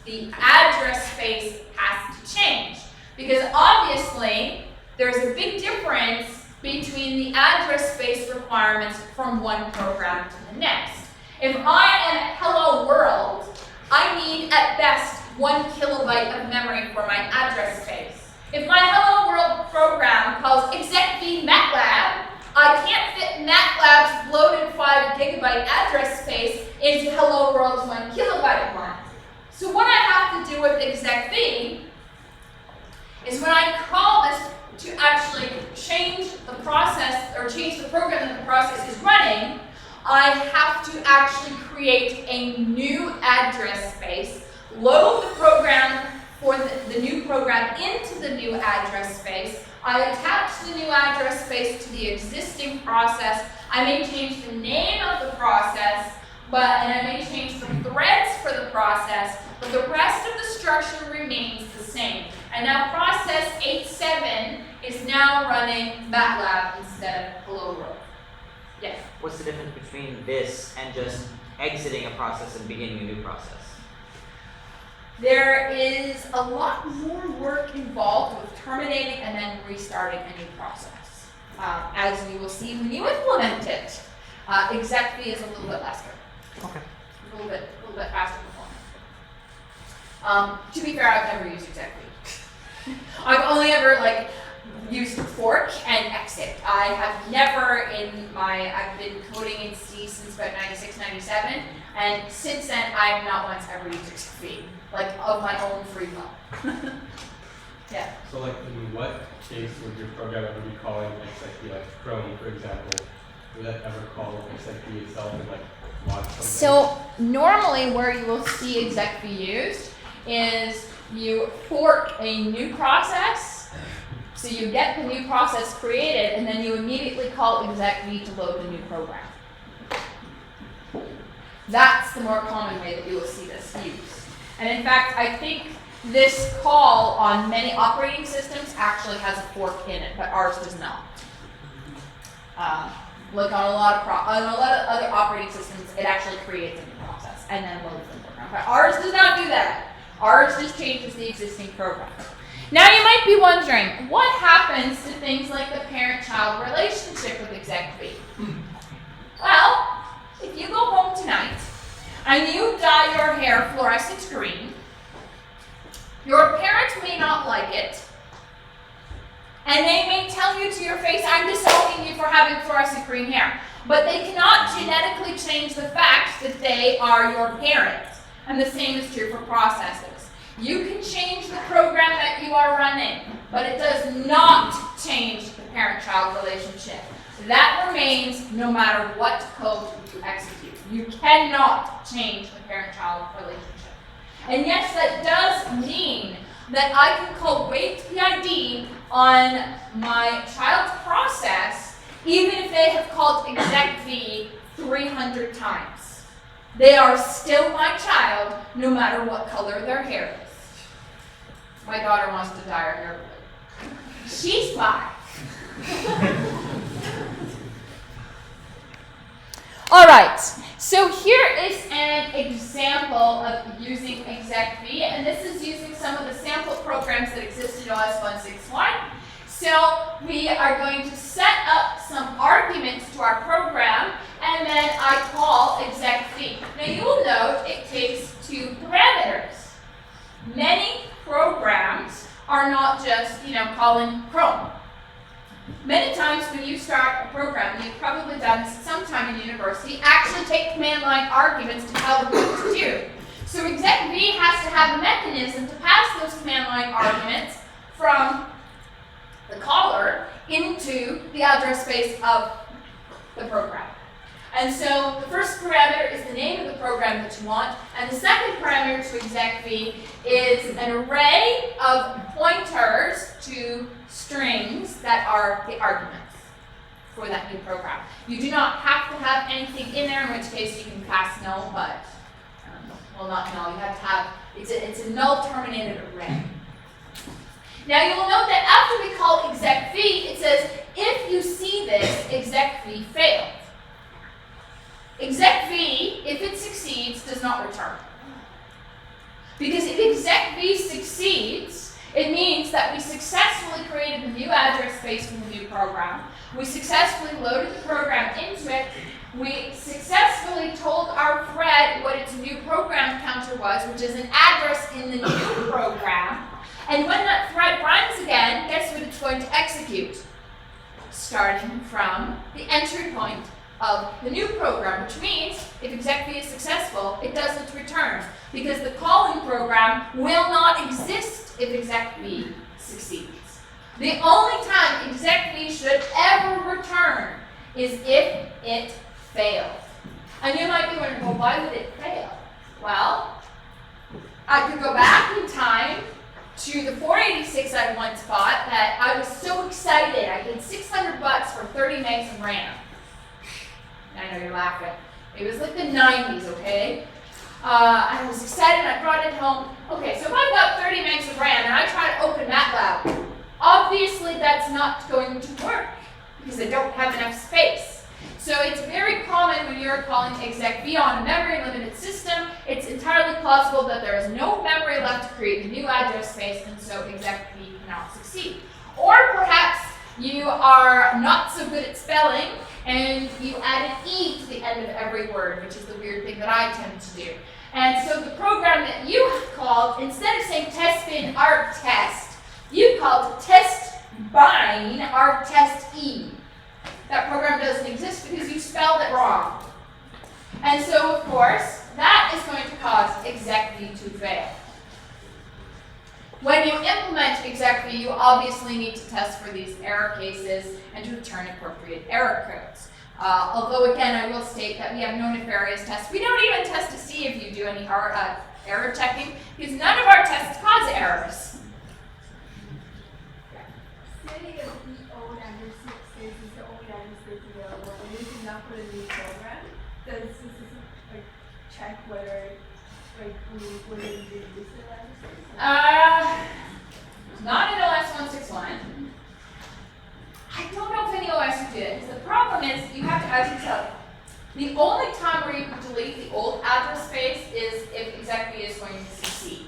the address space has to change. Because obviously, there's a big difference between the address space requirements from one program to the next. If I am at Hello World, I need at best 1 kilobyte of memory for my address space. If my Hello World program calls execv MATLAB, I can't fit MATLAB's bloated 5 gigabyte address space into Hello World's 1 kilobyte one. So what I have to do with execv is when I call this to actually change the process or change the program that the process is running, I have to actually create a new address space, load the program for the new program into the new address space. I attach the new address space to the existing process. I may change the name of the process, and I may change the threads for the process, but the rest of the structure remains the same. And now process 87 is now running MATLAB instead of Hello World. Yes? What's the difference between this and just exiting a process and beginning a new process? There is a lot more work involved with terminating and then restarting a new process. As you will see when you implement it, execv is a little bit faster. Okay. A little bit faster performance. To be fair, I've never used execv. I've only ever used fork and exit. I have never I've been coding in C since about 96, 97, and since then I have not once ever used execv, of my own free will. Yeah. So in what case would your program ever be calling execv, like Chrome, for example? Would that ever call execv itself and launch something? So normally where you will see execv used is you fork a new process. So you get the new process created, and then you immediately call execv to load the new program. That's the more common way that you will see this used. And in fact, I think this call on many operating systems actually has a fork in it, but ours does not. Like on a lot of other operating systems, it actually creates a new process and then loads the program. But ours does not do that. Ours just changes the existing program. Now you might be wondering, what happens to things like the parent-child relationship with execv? Well, if you go home tonight and you dye your hair fluorescent green, your parents may not like it, and they may tell you to your face, I'm disowning you for having fluorescent green hair. But they cannot genetically change the fact that they are your parents. And the same is true for processes. You can change the program that you are running, but it does not change the parent-child relationship. That remains no matter what code you execute. You cannot change the parent-child relationship. And yes, that does mean that I can call waitpid on my child's process even if they have called execv 300 times. They are still my child no matter what color their hair is. My daughter wants to dye her hair blue. She's 5. All right, so here is an example of using execv, and this is using some of the sample programs that exist in OS 161. So we are going to set up some arguments to our program, and then I call execv. Now you will note it takes 2 parameters. Many programs are not just, calling Chrome. Many times when you start a program, you've probably done this sometime in university, actually take command line arguments to tell them what to do. So execv has to have a mechanism to pass those command line arguments from the caller into the address space of the program. And so the first parameter is the name of the program that you want, and the second parameter to execv is an array of pointers to strings that are the arguments for that new program. You do not have to have anything in there, in which case you can pass null, but, well, not null, you have to have, it's a null terminated array. Now you will note that after we call execv, it says, if you see this, execv failed. Execv, if it succeeds, does not return. Because if execv succeeds, it means that we successfully created the new address space for the new program. We successfully loaded the program into it. We successfully told our thread what its new program counter was, which is an address in the new program. And when that thread runs again, guess what it's going to execute? Starting from the entry point of the new program, which means if execv is successful, it doesn't return, because the calling program will not exist if execv succeeds. The only time execv should ever return is if it failed. And you might be wondering, well, why would it fail? Well, I could go back in time to the 486 I once bought that I was so excited. I paid $600 for 30 megs of RAM. I know you're laughing. It was like the 90s, okay? I was excited, I brought it home. Okay, so if I've got 30 megs of RAM and I try to open MATLAB, obviously that's not going to work because I don't have enough space. So it's very common when you're calling execv on a memory limited system, it's entirely plausible that there is no memory left to create a new address space, and so execv cannot succeed. Or perhaps you are not so good at spelling and you add an E to the end of every word, which is the weird thing that I tend to do. And so the program that you called, instead of saying testbin arg test, you called testbin arg test E. That program doesn't exist because you spelled it wrong. And so, of course, that is going to cause execv to fail. When you implement execv, you obviously need to test for these error cases and to return appropriate error codes. Although, again, I will state that we have no nefarious tests. We don't even test to see if you do any error checking, because none of our tests cause errors. Setting a old address space is the only address space available, and this is not for the new program. Does this check whether we use this address space? Not in OS 161. I don't know if any OS did. The problem as you tell you, the only time where you can delete the old address space is if execv is going to succeed.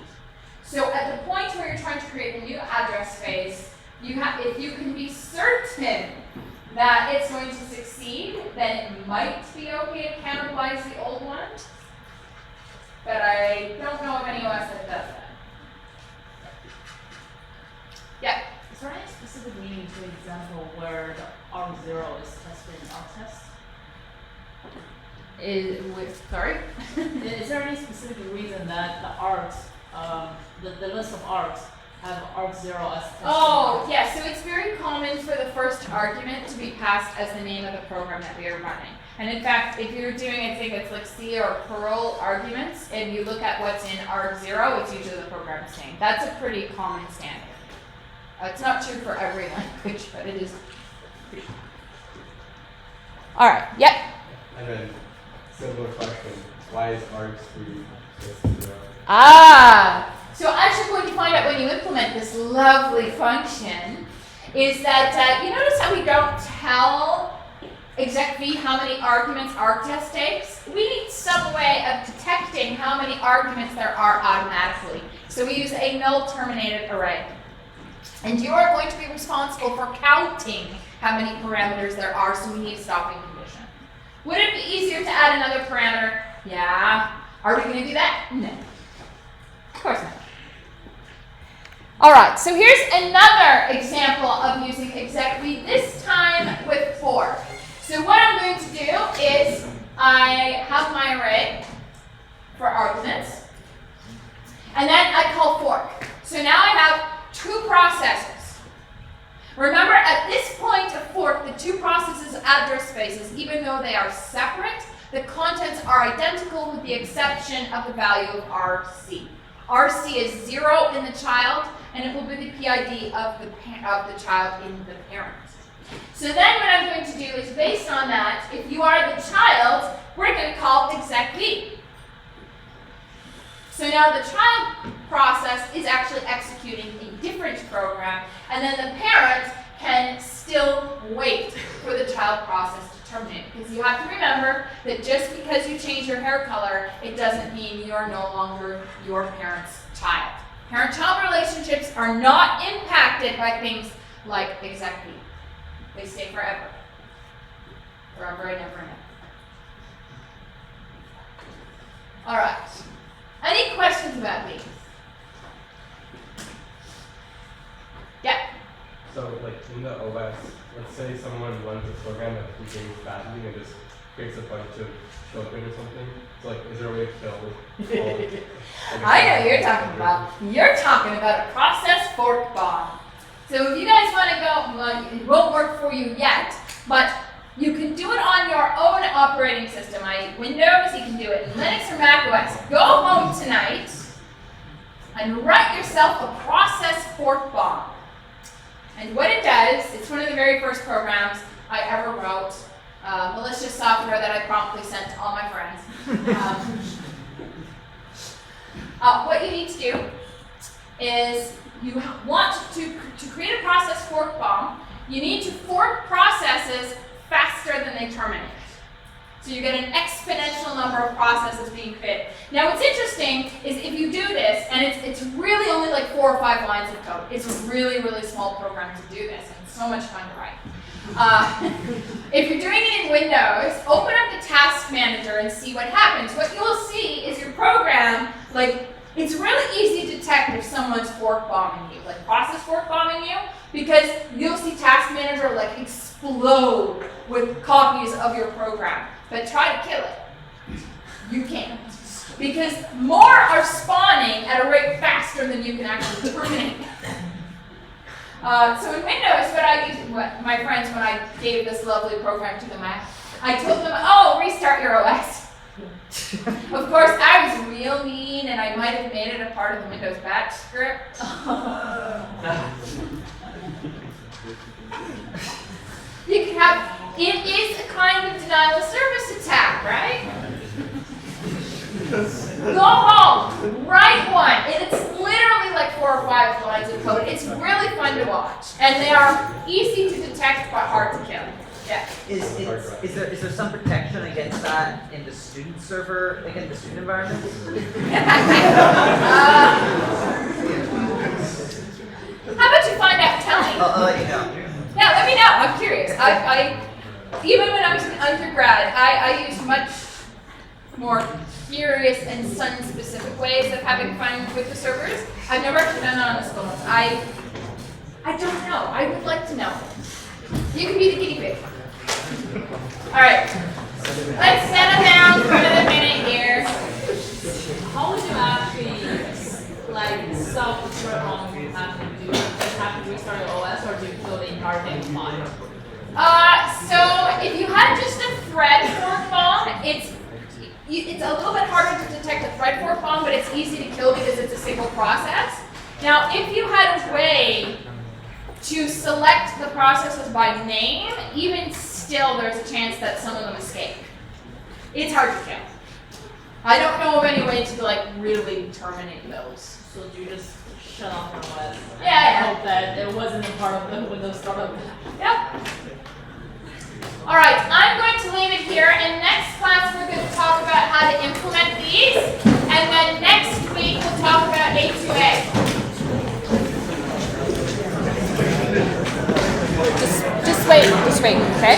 So at the point where you're trying to create a new address space, if you can be certain that it's going to succeed, then it might be okay to cannibalize the old one. But I don't know of any OS that does that. Yeah. Is there any specific meaning to an example where the arg0 is tested in arg test? Sorry? Is there any specific reason that the args, the list of args have arg0 as tested? Oh, yeah, so it's very common for the first argument to be passed as the name of the program that we are running. And in fact, if you're doing, I think it's like C or Perl arguments, and you look at what's in arg0, it's usually the program's name. That's a pretty common standard. It's not true for every language, but it is pretty common. All right, yep. And then, similar question, why is arg3 just 0? So as you're going to find out when you implement this lovely function, is that you notice how we don't tell execv how many arguments argtest takes? We need some way of detecting how many arguments there are automatically. So we use a null terminated array. And you are going to be responsible for counting how many parameters there are, so we need a stopping condition. Would it be easier to add another parameter? Yeah. Are we going to do that? No. Of course not. All right, so here's another example of using execv, this time with fork. So what I'm going to do is I have my array for arguments, and then I call fork. So now I have two processes. Remember, at this point of fork, the two processes' address spaces, even though they are separate, the contents are identical with the exception of the value of RC. RC is 0 in the child, and it will be the PID of the child in the parent. So then what I'm going to do is, based on that, if you are the child, we're going to call execv. So now the child process is actually executing a different program, and then the parent can still wait for the child process to terminate. Because you have to remember that just because you change your hair color, it doesn't mean you're no longer your parent's child. Parent-child relationships are not impacted by things like execv. They stay forever. Forever and ever and ever. All right. Any questions about these? Yeah. So, like, in the OS, let's say someone runs a program that behaves badly and just creates a bunch of children or something. So, like, is there a way to kill all I know you're talking about. You're talking about a process fork bomb. So if you guys want to go, well, it won't work for you yet, but you can do it on your own operating system. Windows, you can do it in Linux or Mac OS. Go home tonight and write yourself a process fork bomb. And what it does, it's one of the very first programs I ever wrote, malicious software that I promptly sent to all my friends. What you need to do is you want to create a process fork bomb, you need to fork processes faster than they terminate. So you get an exponential number of processes being created. Now what's interesting is if you do this, and it's really only like 4 or 5 lines of code. It's a really, really small program to do this, and it's so much fun to write. If you're doing it in Windows, open up the task manager and see what happens. What you'll see is your program, like, it's really easy to detect if someone's fork bombing you, like process fork bombing you, because you'll see task manager like explode with copies of your program. But try to kill it. You can't. Because more are spawning at a rate faster than you can actually terminate. So in Windows, my friends, when I gave this lovely program to them, I told them, oh, restart your OS. Of course, I was real mean, and I might have made it a part of the Windows batch script. You can have, it is a kind of denial of service attack, right? Go home, write one, and it's literally like 4 or 5 lines of code. It's really fun to watch, and they are easy to detect but hard to kill. Yeah. Is there some protection against that in the student server, like in the student environment? How about you find out? Tell me. I'll let you know. Yeah, let me know. I'm curious. I even when I was an undergrad, I used much more curious and Sun-specific ways of having fun with the servers. I've never actually done that on the school. I don't know. I would like to know. You can be the guinea pig. All right. Let's settle down for another minute here. How would you actually like solve the problem you have to do? Do you just have to restart your OS, or do you kill the entire thing fine? So if you had just a thread fork bomb, it's a little bit harder to detect a thread fork bomb, but it's easy to kill because it's a single process. Now, if you had a way to select the processes by name, even still there's a chance that some of them escape. It's hard to kill. I don't know of any way to like really terminate those. So do you just shut off your OS? Yeah. And hope that it wasn't a part of the Windows startup. Yep. All right, I'm going to leave it here, and next class we're going to talk about how to implement these, and then next week we'll talk about A2A. Just wait, okay?